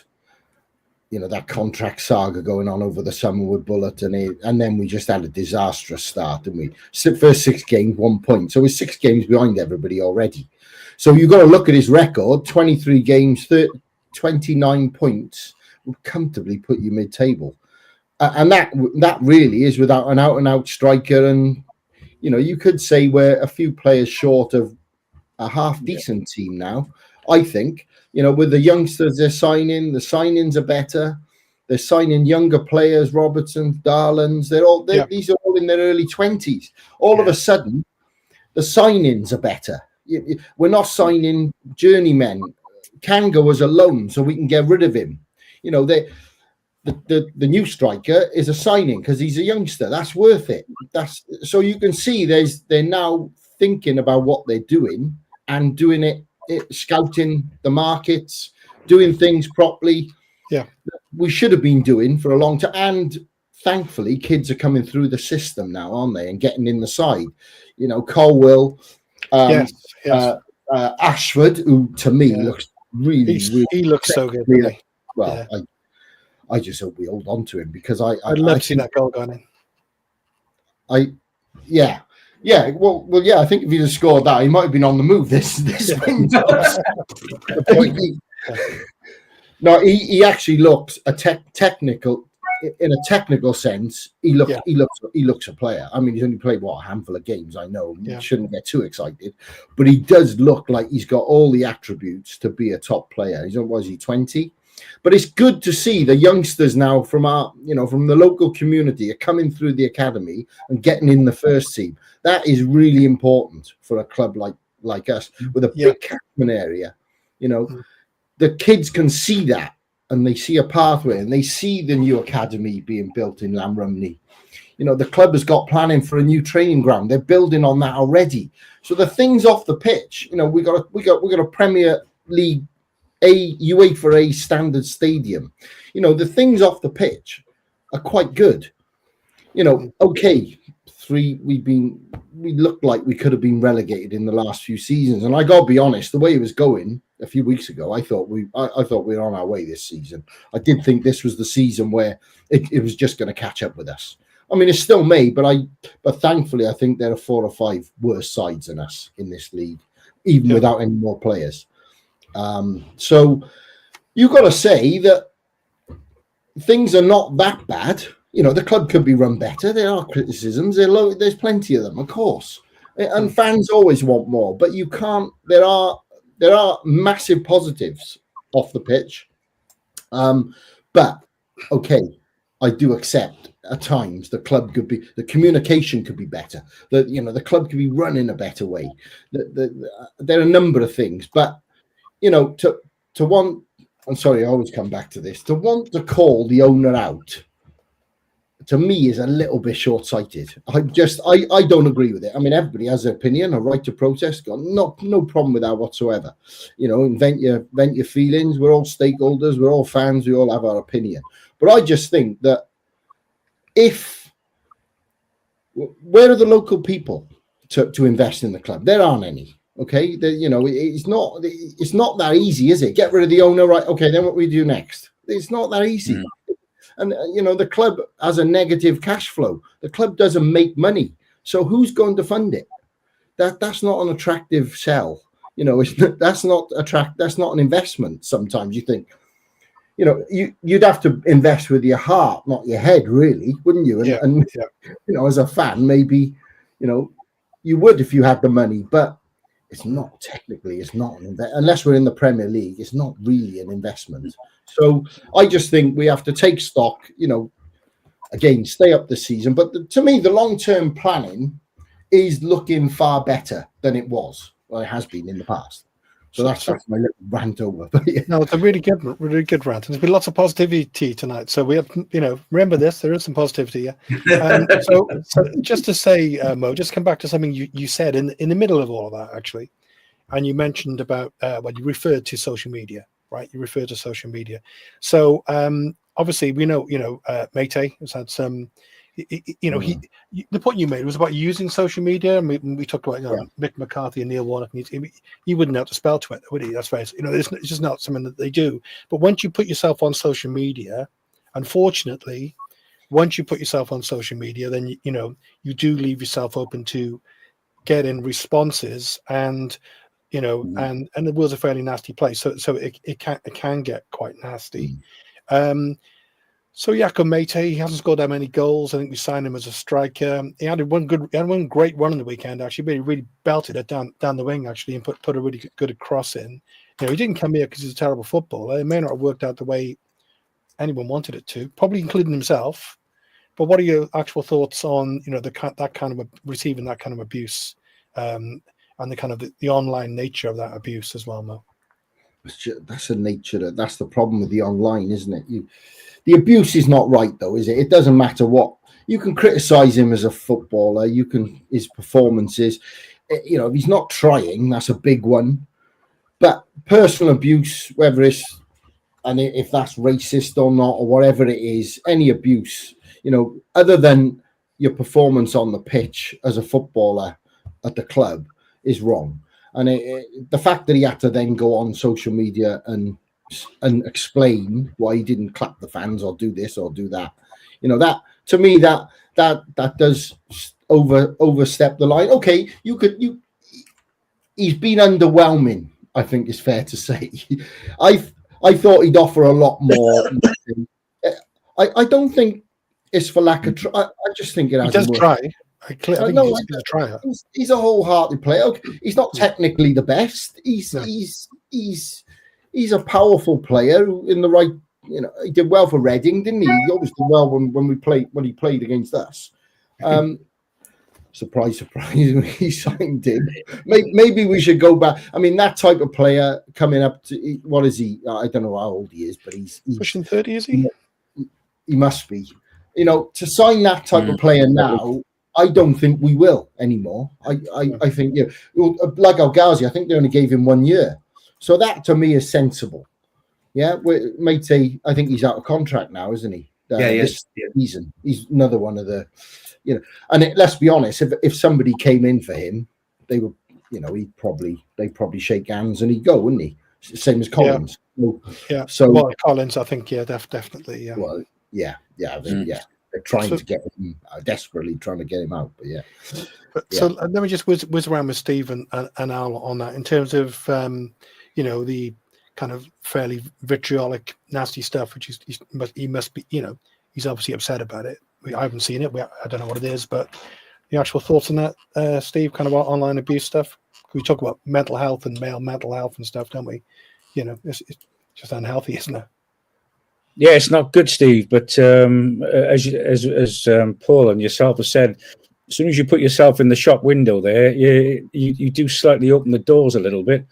that contract saga going on over the summer with Bullet, and then we just had a disastrous start, didn't we? First 6 games, 1 point. So we're 6 games behind everybody already. So you've got to look at his record: 23 games, 29 points would comfortably put you mid-table, and that really is without an out-and-out striker. And you could say we're a few players short of a half-decent team now. I think. With the youngsters they're signing, the signings are better. They're signing younger players, Robertson, Darlans. These are all in their early 20s. All of a sudden, the signings are better. We're not signing journeymen. Kango was a loan, so we can get rid of him. The new striker is a signing because he's a youngster. That's worth it. So you can see they're now thinking about what they're doing and doing it. Scouting the markets, doing things properly. Yeah, we should have been doing for a long time. And thankfully, kids are coming through the system now, aren't they? And getting in the side. Colwill, Ashford, who to me looks really, he looks so good. Really. Well, I just hope we hold on to him, because I'd love to see that goal going in. Yeah, well, yeah. I think if he'd have scored that, he might have been on the move this window. No, he actually looks technical. In a technical sense, he looks a player. I mean, he's only played a handful of games. I know you shouldn't get too excited, but he does look like he's got all the attributes to be a top player. Was he 20? But it's good to see the youngsters now from from the local community are coming through the academy and getting in the first team. That is really important for a club like us with a big catchment area. The kids can see that, and they see a pathway, and they see the new academy being built in Lamrumney. You know, the club has got planning for a new training ground. They're building on that already. So the things off the pitch, you know, we got a Premier League UEFA A standard stadium. You know, the things off the pitch are quite good. You know, okay, we looked like we could have been relegated in the last few seasons, and I got to be honest, the way it was going a few weeks ago, I thought we were on our way this season. I did think this was the season where it was just going to catch up with us. I mean, it's still May, but thankfully, I think there are 4 or 5 worse sides than us in this league, even without any more players. So you've got to say that things are not that bad. You know, the club could be run better. There are criticisms. There's plenty of them, of course, and fans always want more. But you can't. There are massive positives off the pitch. But okay, I do accept. At times, the communication could be better. The club could be run in a better way. There are a number of things, but you know, to want. I'm sorry, I always come back to this. To want to call the owner out, to me, is a little bit short-sighted. I don't agree with it. I mean, everybody has an opinion, a right to protest. Got no problem with that whatsoever. You know, vent your feelings. We're all stakeholders. We're all fans. We all have our opinion. But I just think that. Where are the local people to invest in the club? There aren't any. Okay, you know, it's not that easy, is it? Get rid of the owner, right? Okay, then what we do next? It's not that easy. And you know, the club has a negative cash flow. The club doesn't make money, so who's going to fund it? That's not an attractive sell. You know, that's not an investment. Sometimes you think. You know, you'd have to invest with your heart, not your head, really, wouldn't you? And you know, as a fan, maybe, you know, you would if you had the money, but it's not technically. It's not unless we're in the Premier League. It's not really an investment. So I just think we have to take stock. You know, again, stay up this season. But to me, the long-term planning is looking far better than it was. Well, it has been in the past. So that's my little rant over. But yeah. No, it's a really good rant. And there's been lots of positivity tonight. So we have, you know, remember this, there is some positivity. Yeah. So just to say, Mo, just come back to something you said in the middle of all of that, actually. And you mentioned about you referred to social media, right? You referred to social media. So obviously we know, you know, Mate has had some, you know, the point you made was about using social media. And we talked about Mick McCarthy and Neil Warnock. He wouldn't know how to spell Twitter, would he? That's right. You know, it's just not something that they do. But once you put yourself on social media, unfortunately, once you put yourself on social media, then you know you do leave yourself open to getting responses, and you know, and the world's a fairly nasty place. So it can get quite nasty. So Jakob Mate, he hasn't scored that many goals. I think we signed him as a striker. He had one great run on the weekend, actually. Really belted it down the wing, actually, and put a really good cross in. You know, he didn't come here because he's a terrible footballer. It may not have worked out the way anyone wanted it to, probably including himself. But what are your actual thoughts on, you know, that kind of receiving that kind of abuse, and the kind of the online nature of that abuse as well, Mo? That's a nature. That's the problem with the online, isn't it? The abuse is not right, though, is it? It doesn't matter what. You can criticize him as a footballer. You can his performances. You know, if he's not trying, that's a big one. But personal abuse, whether it's and if that's racist or not, or whatever it is, any abuse, you know, other than your performance on the pitch as a footballer at the club is wrong. And the fact that he had to then go on social media and explain why he didn't clap the fans or do this or do that, you know, that to me that does overstep the line. Okay, he's been underwhelming, I think is fair to say. I thought he'd offer a lot more. I don't think it's for lack of try. I just think it has. He does try. I think he's a tryer. He's a wholehearted player. Okay, he's not technically the best. He's a powerful player in the right. You know, he did well for Reading, didn't he? He always did well when he played against us. Surprise, surprise, we signed him. Maybe we should go back. I mean, that type of player coming up to, what is he? I don't know how old he is, but he's pushing 30, is he? He must be. You know, to sign that type of player now, I don't think we will anymore. I think, like El Ghazi, I think they only gave him 1 year. So that to me is sensible. Yeah, Mate, I think he's out of contract now, isn't he? This season. He's another one of the, and let's be honest, if somebody came in for him, they would, they'd probably shake hands and he'd go, wouldn't he? Same as Collins. Yeah. So Collins, I think, definitely. Yeah. Well, yeah. They're trying to get him, desperately trying to get him out. But yeah. So let me just whiz around with Steve and Al on that in terms of, the kind of fairly vitriolic, nasty stuff, which he must be, he's obviously upset about it. I haven't seen it. I don't know what it is, but the actual thoughts on that, Steve, kind of online abuse stuff. We talk about mental health and male mental health and stuff, don't we? It's just unhealthy, isn't it? Yeah, it's not good, Steve. But as Paul and yourself have said, as soon as you put yourself in the shop window there, you do slightly open the doors a little bit.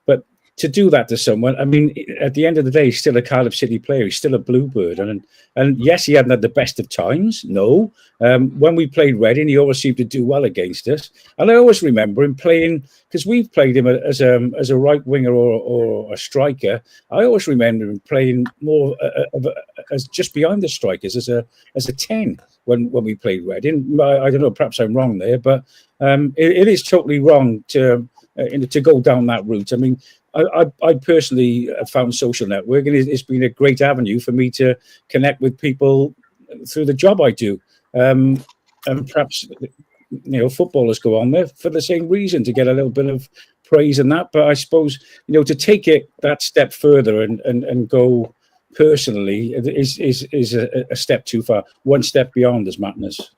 But to do that to someone, I mean, at the end of the day, he's still a Cardiff City player. He's still a Bluebird. And yes, he hadn't had the best of times. No. When we played Reading, he always seemed to do well against us. And I always remember him playing, because we've played him as a right winger or a striker. I always remember him playing more as just behind the strikers, as a 10 when we played Reading. I don't know, perhaps I'm wrong there, but it is totally wrong to go down that route. I mean, I personally have found social networking. It's been a great avenue for me to connect with people through the job I do. And perhaps, footballers go on there for the same reason, to get a little bit of praise and that. But I suppose, to take it that step further and go personally is a step too far. One step beyond, as Madness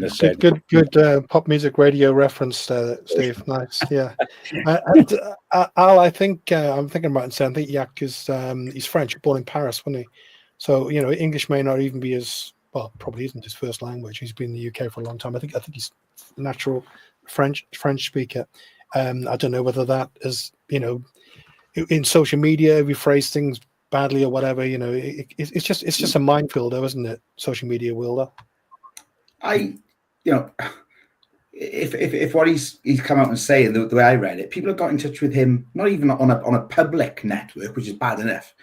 said. Good pop music radio reference, Steve. Nice, yeah. Al, I think I'm thinking about it. I think because he's French, born in Paris, wasn't he? So English may not even be his probably isn't his first language. He's been in the UK for a long time. I think he's natural French speaker. I don't know whether that is in social media we phrase things badly or whatever. It's just a minefield, though, isn't it? Social media will. If what he's come out and saying, the way I read it, people have got in touch with him, not even on a public network, which is bad enough.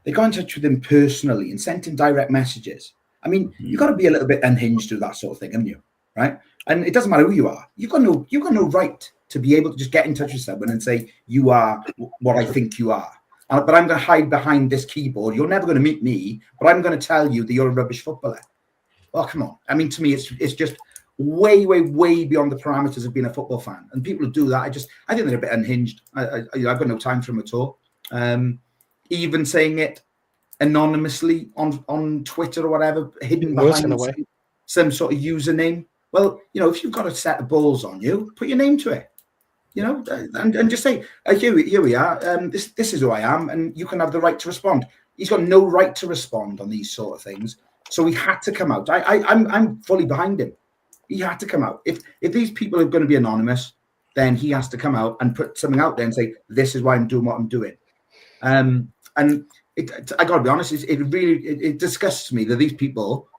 They got in touch with him personally and sent him direct messages. I mean, you've got to be a little bit unhinged to that sort of thing, haven't you? Right? And it doesn't matter who you are. You've got no right to be able to just get in touch with someone and say, you are what I think you are. But I'm going to hide behind this keyboard. You're never going to meet me, but I'm going to tell you that you're a rubbish footballer. Oh, come on. I mean, to me, it's just way, way, way beyond the parameters of being a football fan. And people who do that, I think they're a bit unhinged. I've got no time for them at all. Even saying it anonymously on Twitter or whatever, hidden behind some sort of username. Well, if you've got a set of balls on you, put your name to it. And just say, here we are. This is who I am, and you can have the right to respond. He's got no right to respond on these sort of things. So he had to come out. I'm fully behind him. He had to come out. If these people are going to be anonymous, then he has to come out and put something out there and say, this is why I'm doing what I'm doing. And I got to be honest, it disgusts me that these people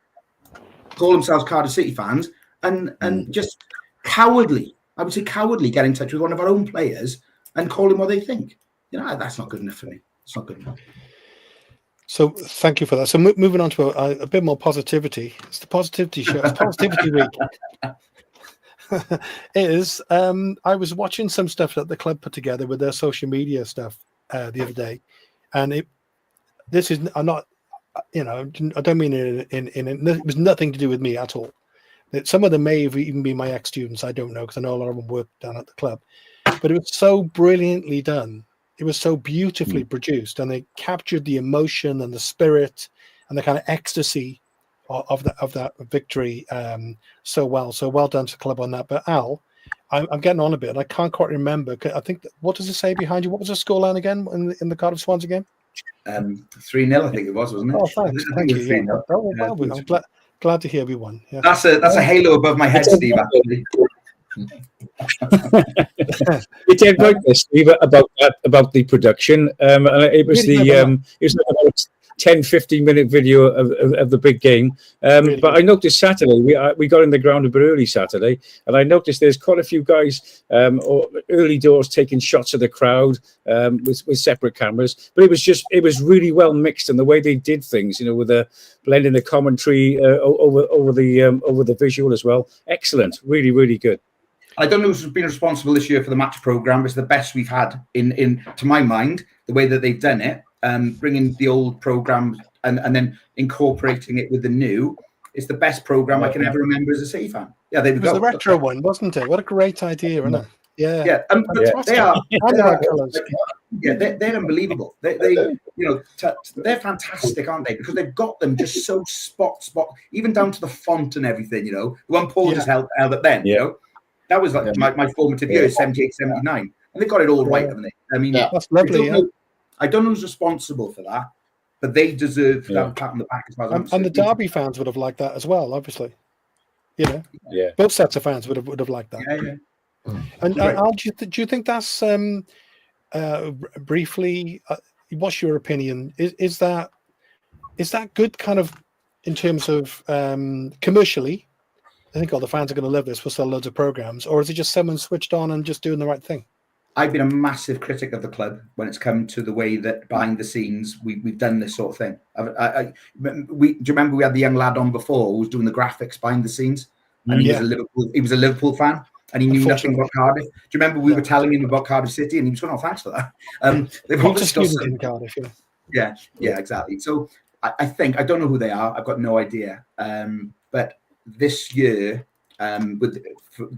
call themselves Cardiff City fans and just cowardly, I would say cowardly, get in touch with one of our own players and call him what they think. That's not good enough for me. It's not good enough. So thank you for that. So moving on to a bit more positivity. It's the positivity show. It's positivity week. I was watching some stuff that the club put together with their social media stuff the other day, and I don't mean it it was nothing to do with me at all. Some of them may have even been my ex-students. I don't know, because I know a lot of them work down at the club. But it was so brilliantly done. It was so beautifully produced, and they captured the emotion and the spirit and the kind of ecstasy of that victory so well. So well done to the club on that. But Al, I'm getting on a bit. I can't quite remember. I think what does it say behind you? What was the scoreline again in the Cardiff Swansea game? 3-0, I think it was, wasn't it? Oh, thanks. Thank you. Yeah. Oh, well, I'm Glad to hear we won. Yeah. That's a halo above my head, Steve. Actually, You did right there, Steve, about the production. And it was Really it was like about 10-15 minute video of the big game. Really But good. I noticed Saturday we got in the ground a bit early Saturday, and I noticed there's quite a few guys early doors taking shots of the crowd with separate cameras. But it was really well mixed, and the way they did things, with the blending the commentary over the visual as well. Excellent, really, really good. I don't know who's been responsible this year for the match program. It's the best we've had in to my mind, the way that they've done it, bringing the old program and then incorporating it with the new. It's the best program I can ever remember as a City fan. Yeah, there we It was go. the retro one, wasn't it? What a great idea, isn't it? Yeah. Yeah, but they are. Colours. Yeah, they're unbelievable. They're fantastic, aren't they? Because they've got them just so spot, even down to the font and everything. The one Paul just held up then. That was like my formative years, 78, 79. And they've got it all right, haven't they? I mean, that's lovely. I don't know who's responsible for that, but they deserve that pat on the back as well. And the Derby fans would have liked that as well, obviously. Both sets of fans would have liked that. And Al, do you think that's briefly? What's your opinion? Is that good, kind of, in terms of commercially? I think all the fans are going to love this. We'll sell loads of programs, or is it just someone switched on and just doing the right thing? I've been a massive critic of the club when it's come to the way that behind the scenes we've done this sort of thing. Do you remember we had the young lad on before who was doing the graphics behind the scenes, and he was a Liverpool fan, and he knew nothing about Cardiff. Do you remember we were telling him about Cardiff City, and he was going, "Oh, thanks for that." They've obviously got some in Cardiff. Yeah, exactly. So I think, I don't know who they are. I've got no idea. But this year, with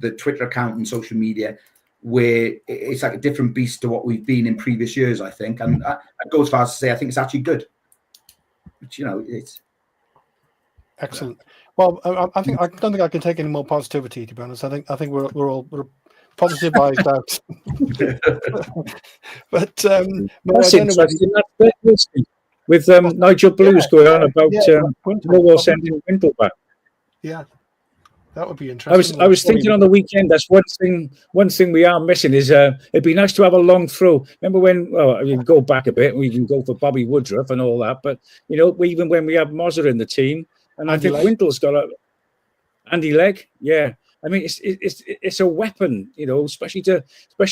the Twitter account and social media, where it's like a different beast to what we've been in previous years, I think. And I go as far as to say I think it's actually good. But, it's excellent. Well, I don't think I can take any more positivity, to be honest. I think we're all positivized out. But that's interesting. With Nigel Blues going on about Millwall sending Wintle back. Yeah, that would be interesting. I was thinking on the weekend. That's one thing we are missing is it'd be nice to have a long throw. Remember when? Well, you can go back a bit. We can go for Bobby Woodruff and all that. But even when we have Mozza in the team, and I think Wintle's got Andy Legg. Yeah, I mean it's a weapon. Especially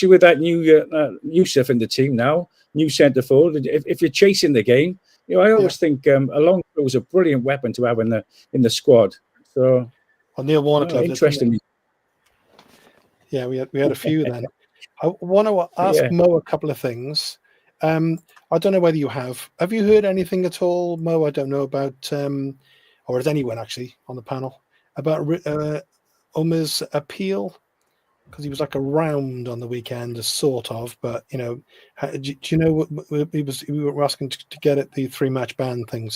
with that new Yusuf in the team now, new centre forward. If you're chasing the game, I always think a long throw is a brilliant weapon to have in the squad. So. Neil Warner Club. Interesting. Yeah, we had a few then. I want to ask Mo a couple of things. I don't know whether you have. Have you heard anything at all, Mo? I don't know about, or is anyone actually on the panel about Omar's appeal? Because he was like around on the weekend, sort of. But do you know we were asking to get it, the 3-match ban thing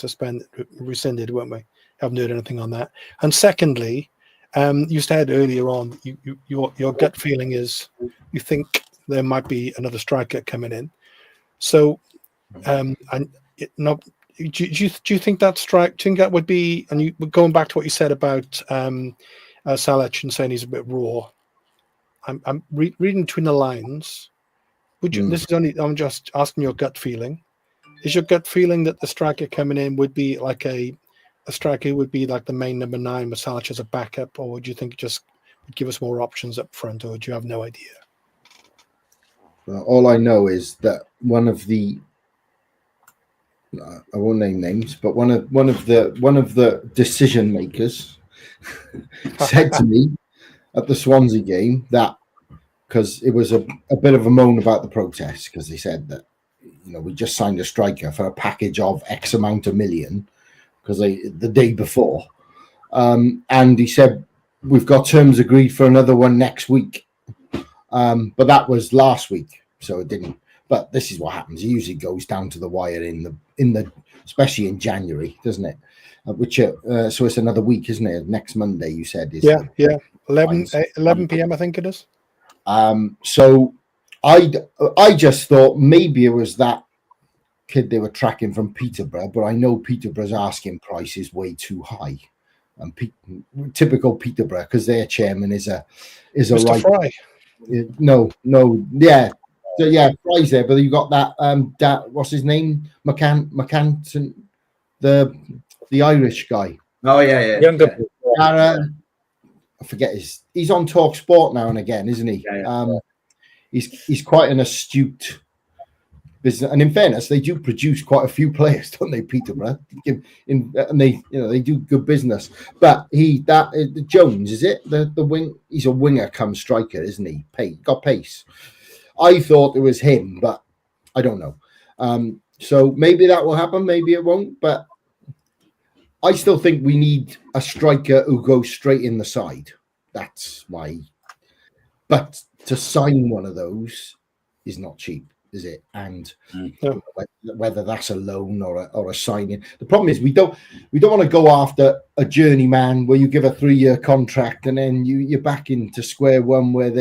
rescinded, weren't we? Haven't heard anything on that. And secondly, you said earlier on, your gut feeling is you think there might be another striker coming in. So, do you think that strike? Do you think that would be? And you going back to what you said about Salach and saying he's a bit raw. I'm reading between the lines. Would you? This is only. I'm just asking your gut feeling. Is your gut feeling that the striker coming in would be like a striker would be like the main number 9 with Salach as a backup, or would you think it just would give us more options up front, or do you have no idea? Well, all I know is that one of the I won't name names, but one of the decision makers said to me at the Swansea game that, because it was a bit of a moan about the protest, because they said that we just signed a striker for a package of X amount of million. Because the day before, and he said we've got terms agreed for another one next week, but that was last week, so it didn't. But this is what happens. It usually goes down to the wire in the especially in January, doesn't it? So it's another week, isn't it? Next Monday, you said. 11 p.m. I think it is. So I just thought maybe it was that kid they were tracking from Peterborough, but I know Peterborough's asking price is way too high. and typical Peterborough, because their chairman is a Mr. right. Fry. No, yeah. So yeah, Fry's there, but you got that what's his name? McCann, the Irish guy. Oh yeah. Younger. I forget he's on Talk Sport now and again, isn't he? Yeah. He's quite an astute business, and in fairness, they do produce quite a few players, don't they, Peterborough? And they do good business. But Jones, is it the wing? He's a winger come striker, isn't he? Got pace. I thought it was him, but I don't know. So maybe that will happen, maybe it won't. But I still think we need a striker who goes straight in the side. That's why. But to sign one of those is not cheap, is it? And whether that's a loan or a signing, the problem is we don't want to go after a journeyman where you give a 3-year contract and then you're back into square one where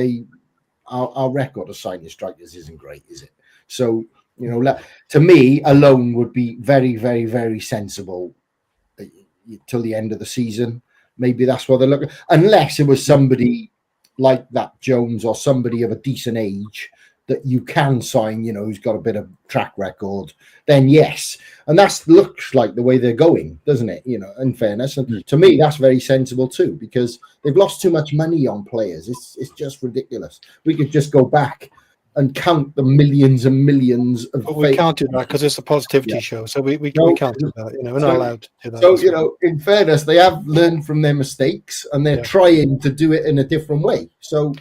our record of signing strikers isn't great, is it? So to me, a loan would be very, very, very sensible till the end of the season. Maybe that's what they're looking, unless it was somebody like that Jones or somebody of a decent age that you can sign, who's got a bit of track record, then yes. And that looks like the way they're going, doesn't it? In fairness. And to me, that's very sensible too, because they've lost too much money on players. It's just ridiculous. We could just go back and count the millions and millions of. But we can't do that because it's a positivity show. So we can't do that. We're not allowed to do that. So, in fairness, they have learned from their mistakes and they're trying to do it in a different way. So,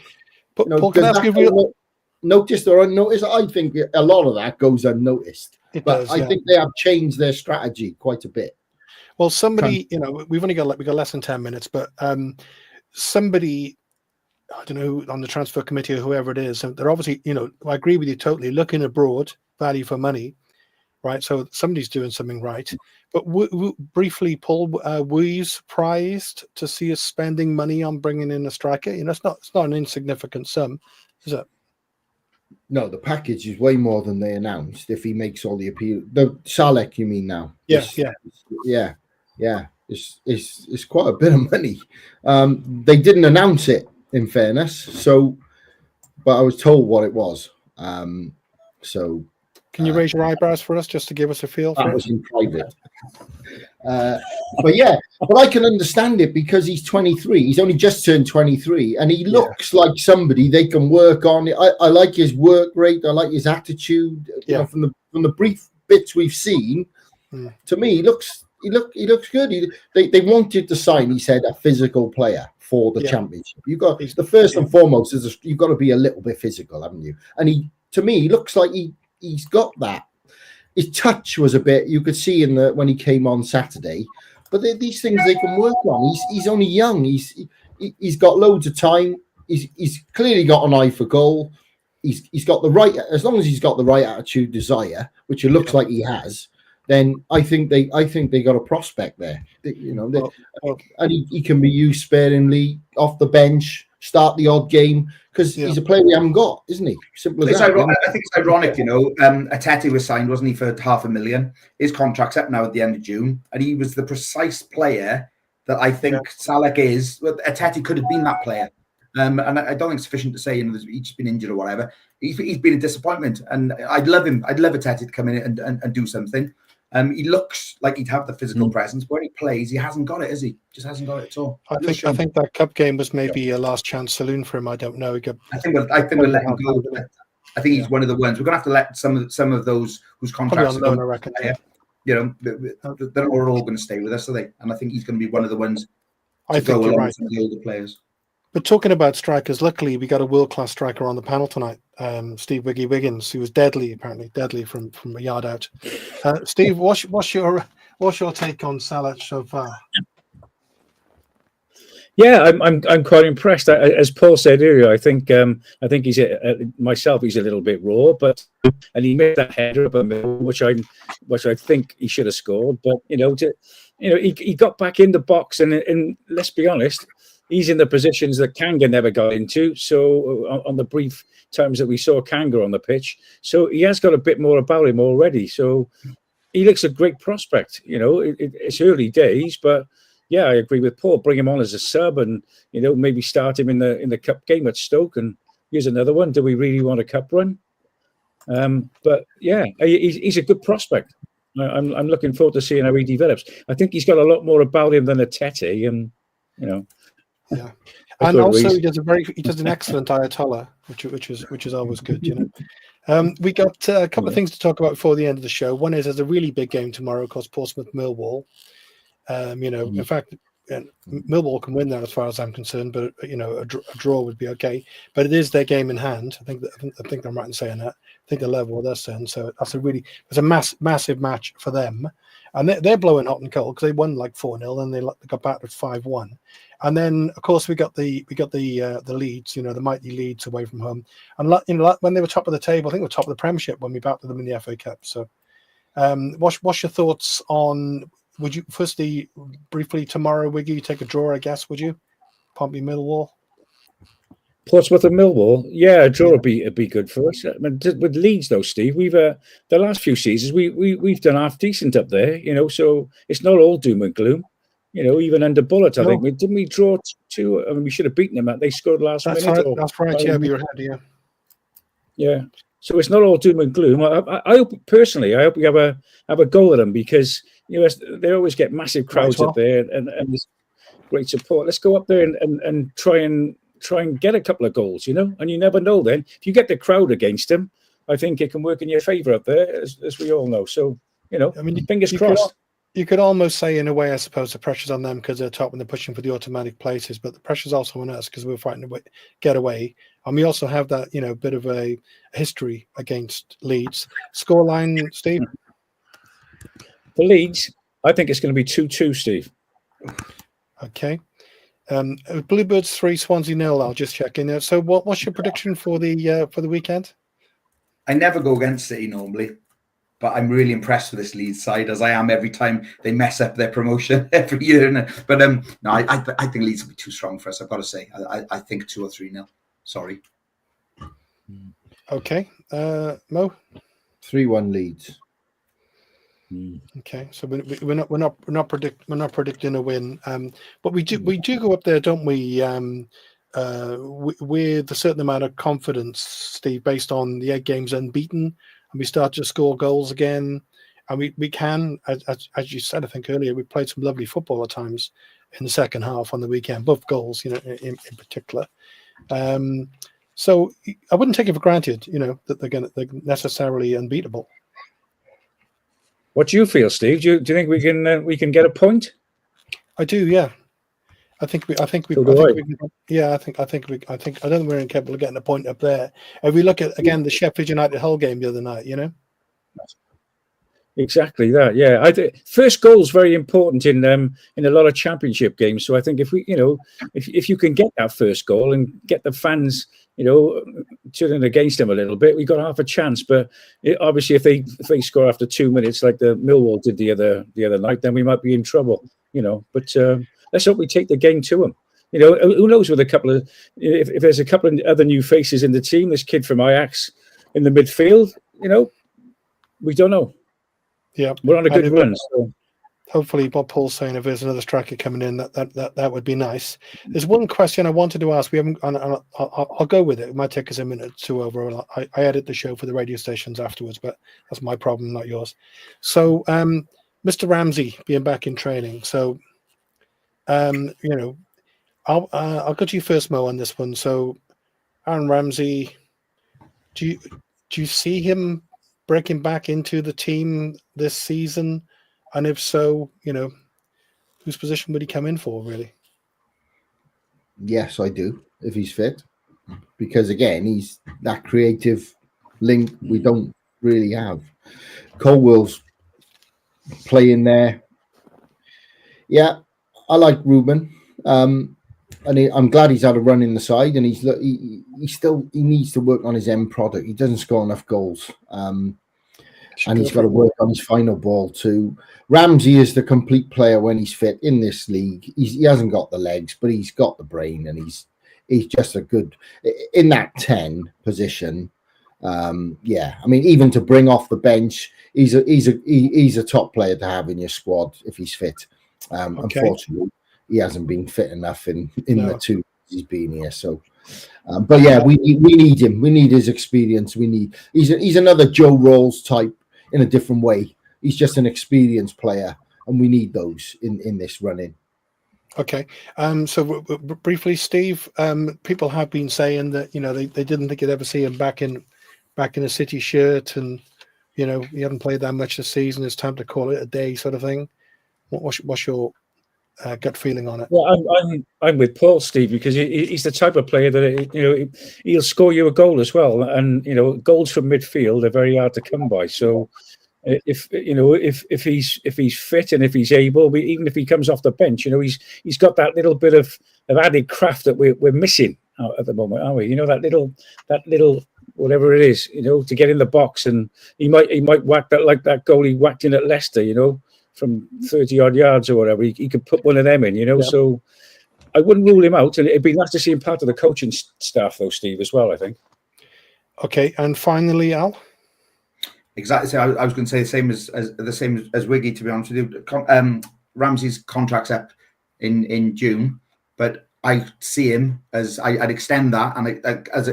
but Paul, can I ask you noticed or unnoticed? I think a lot of that goes unnoticed. I think they have changed their strategy quite a bit. Well, somebody, we've got less than 10 minutes, but somebody, I don't know, on the transfer committee or whoever it is, they're obviously, I agree with you totally, looking abroad, value for money, right? So somebody's doing something right. But briefly, Paul, were you surprised to see us spending money on bringing in a striker? It's not an insignificant sum, is it? No, the package is way more than they announced. If he makes all the appeal, the Salek, you mean now? Yeah. It's quite a bit of money. They didn't announce it, in fairness. So, but I was told what it was. So, can you raise your eyebrows for us just to give us a feel for it? That was in private. But I can understand it because he's 23. He's only just turned 23, and he looks like somebody they can work on. I like his work rate. I like his attitude. From the brief bits we've seen, to me, he looks good. They wanted to sign, he said, a physical player for the championship. You got the first and foremost is you've got to be a little bit physical, haven't you? And he looks like he's got that. His touch was a bit, you could see when he came on Saturday, but these things they can work on. He's only young. He's got loads of time. He's clearly got an eye for goal. He's got the right, as long as he's got the right attitude, desire, which it looks like he has. Then I think they got a prospect there. And he can be used sparingly off the bench, start the odd game, because he's a player we haven't got, isn't he? Simple as that. I think it's ironic, Ateti was signed, wasn't he, for $500,000. His contract's up now at the end of June, and he was the precise player that I think Salek is. Ateti could have been that player. And I don't think it's sufficient to say, he's just been injured or whatever. He's been a disappointment, and I'd love him. I'd love Ateti to come in and do something. He looks like he'd have the physical presence, but when he plays, he hasn't got it, has he? Just hasn't got it at all. I think that cup game was maybe a last chance saloon for him. I don't know. I think we'll let him go. I think he's one of the ones. We're going to have to let some of those whose contracts are going, I reckon. they're not all going to stay with us, are they? And I think he's going to be one of the ones to go along with some of the older players. But talking about strikers, luckily we got a world-class striker on the panel tonight, Steve Wiggy Wiggins, who was deadly from a yard out. Steve, what's your take on Salah so far? Yeah, I'm quite impressed. As Paul said earlier, I think he's he's a little bit raw, and he made that header up a middle, which I think he should have scored. But he got back in the box, and let's be honest, he's in the positions that Kanga never got into. So on the brief times that we saw Kanga on the pitch, so he has got a bit more about him already. So he looks a great prospect. It's early days, but yeah, I agree with Paul. Bring him on as a sub, and maybe start him in the cup game at Stoke. And here's another one. Do we really want a cup run? But yeah, he's a good prospect. I'm looking forward to seeing how he develops. I think he's got a lot more about him than a Tete, and yeah. And also he does an excellent Ayatollah, which is always good, We got a couple of things to talk about before the end of the show. One is there's a really big game tomorrow, of course, Portsmouth Millwall. In fact, Millwall can win that as far as I'm concerned, but a draw would be okay. But it is their game in hand. I think I'm right in saying that. I think they're level with us then. So that's it's a massive match for them, and they're blowing hot and cold because they won like 4-0 and they got battered 5-1. And then of course we got the Leeds, the mighty Leeds away from home, and when they were top of the table, I think they were top of the Premiership when we battled them in the FA Cup. So, what's your thoughts on? Would you firstly briefly tomorrow, Wiggy, take a draw? I guess would you? Pompey Millwall. Portsmouth and Millwall, yeah, a draw would be good for us. I mean, with Leeds though, Steve, we've the last few seasons we've done half decent up there, so it's not all doom and gloom. Even under Bullet, I think didn't we draw 2? I mean, we should have beaten them. They scored last minute. That's right. Yeah, we were ahead. Yeah. Yeah. So it's not all doom and gloom. I hope personally, I hope we have a goal at them because they always get massive crowds up there and there's great support. Let's go up there and try and get a couple of goals, and you never know then. If you get the crowd against them, I think it can work in your favour up there, as we all know. So, I mean, fingers crossed. You could almost say, in a way, I suppose, the pressure's on them because they're top and they're pushing for the automatic places, but the pressure's also on us because we're fighting to get away. And we also have that, bit of a history against Leeds. Scoreline, Steve? For Leeds, I think it's going to be 2-2, Steve. Okay. Bluebirds 3, Swansea 0. I'll just check in there. So, what's your prediction for the weekend? I never go against City normally, but I'm really impressed with this Leeds side, as I am every time they mess up their promotion every year. But no, I think Leeds will be too strong for us. I've got to say, I think 2 or 3-0. Sorry. Okay, Mo. 3-1 Leeds. Okay, so we're not predicting a win, but we do go up there, don't we? With a certain amount of confidence, Steve, based on the 8 games unbeaten, and we start to score goals again, and we can, as you said, I think earlier, we played some lovely football at times in the second half on the weekend, both goals, in particular. So I wouldn't take it for granted, that they're necessarily unbeatable. What do you feel, Steve? Do you think we can get a point? I do, yeah. I think we. I don't think we're incapable of getting a point up there. If we look at again the Sheffield United Hull game the other night, Exactly that. Yeah, I think first goal is very important in a lot of championship games. So I think if we, if you can get that first goal and get the fans, turning against them a little bit, we got half a chance. But obviously, if they score after 2 minutes, like the Millwall did the other night, then we might be in trouble. But let's hope we take the game to them. Who knows with a couple of if there's a couple of other new faces in the team, this kid from Ajax in the midfield, we don't know. Yeah, we're on a good run. So. Hopefully, what Paul's saying, if there's another striker coming in, that would be nice. There's one question I wanted to ask. We haven't. I'll go with it. It might take us a minute or two over. I edit the show for the radio stations afterwards, but that's my problem, not yours. So, Mr. Ramsey being back in training. So, I'll go to you first, Mo, on this one. So, Aaron Ramsey, do you see him breaking back into the team this season? And if so, whose position would he come in for, really? Yes, I do, if he's fit. Because, again, he's that creative link we don't really have. Colwell's playing there. Yeah, I like Ruben. And I'm glad he's had a run in the side. And he needs to work on his end product. He doesn't score enough goals. And he's got to work on his final ball too. Ramsey is the complete player when he's fit in this league. He hasn't got the legs, but he's got the brain, and he's just a good in that 10 position. Yeah, I mean, even to bring off the bench, he's a top player to have in your squad if he's fit. Unfortunately, he hasn't been fit enough in No. the 2 he's been here. So, but yeah, we need him. We need his experience. He's another Joe Rawls type in a different way. He's just an experienced player, and we need those in this run-in. Okay. So briefly, Steve, people have been saying that they didn't think you'd ever see him back in a City shirt, and he haven't played that much this season. It's time to call it a day, sort of thing. What's your gut feeling on it? Well, I'm with Paul, Steve, because he's the type of player that he'll score you a goal as well, and goals from midfield are very hard to come by. So if he's fit and if he's able, even if he comes off the bench, he's got that little bit of added craft that we're missing at the moment, aren't we? That little whatever it is, to get in the box, and he might whack that like that goal he whacked in at Leicester, from 30 odd yards or whatever. He could put one of them in, Yeah. So I wouldn't rule him out, and it'd be nice to see him part of the coaching staff, though, Steve, as well, I think. Okay, and finally, Al. Exactly. So I was going to say the same as Wiggy, to be honest with you. Ramsey's contract's up in June, but I see him as I'd extend that and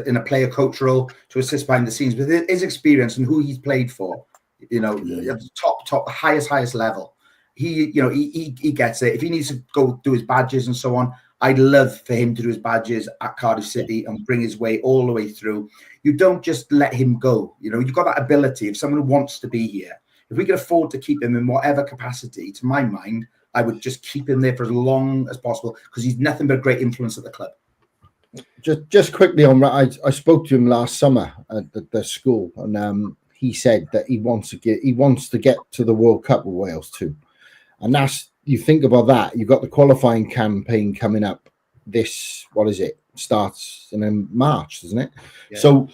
in a player coach role to assist behind the scenes with his experience and who he's played for. At the top, highest level. He gets it. If he needs to go do his badges and so on, I'd love for him to do his badges at Cardiff City and bring his way all the way through. You don't just let him go. You've got that ability. If someone wants to be here, if we could afford to keep him in whatever capacity, to my mind, I would just keep him there for as long as possible because he's nothing but a great influence at the club. Just quickly on, I spoke to him last summer at the school, and he said that he wants to get to the World Cup with Wales too. And you think about that, you've got the qualifying campaign coming up. Starts in March, doesn't it? Yeah. So,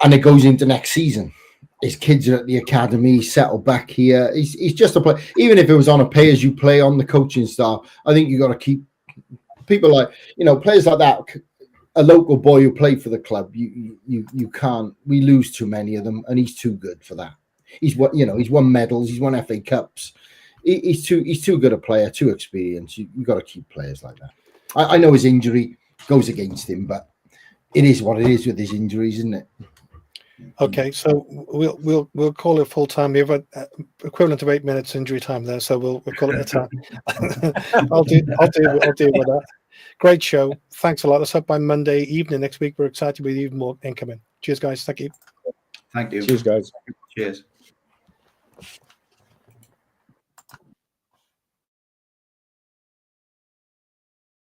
and it goes into next season. His kids are at the academy, settled back here. He's just a player. Even if it was on a pay-as-you-play on the coaching staff, I think you've got to keep people like, players like that. A local boy who played for the club, you can't. We lose too many of them, and he's too good for that. He's won medals, he's won FA Cups. He's too good a player, too experienced. You've got to keep players like that. I know his injury goes against him, but it is what it is with his injuries, isn't it? Okay, so we'll call it full time. We have equivalent of 8 minutes injury time there, so we'll call it a time. I'll deal with that. Great show. Thanks a lot. Let's hope by Monday evening next week we're excited with even more incoming. Cheers, guys. Thank you. Thank you. Cheers, guys. Cheers.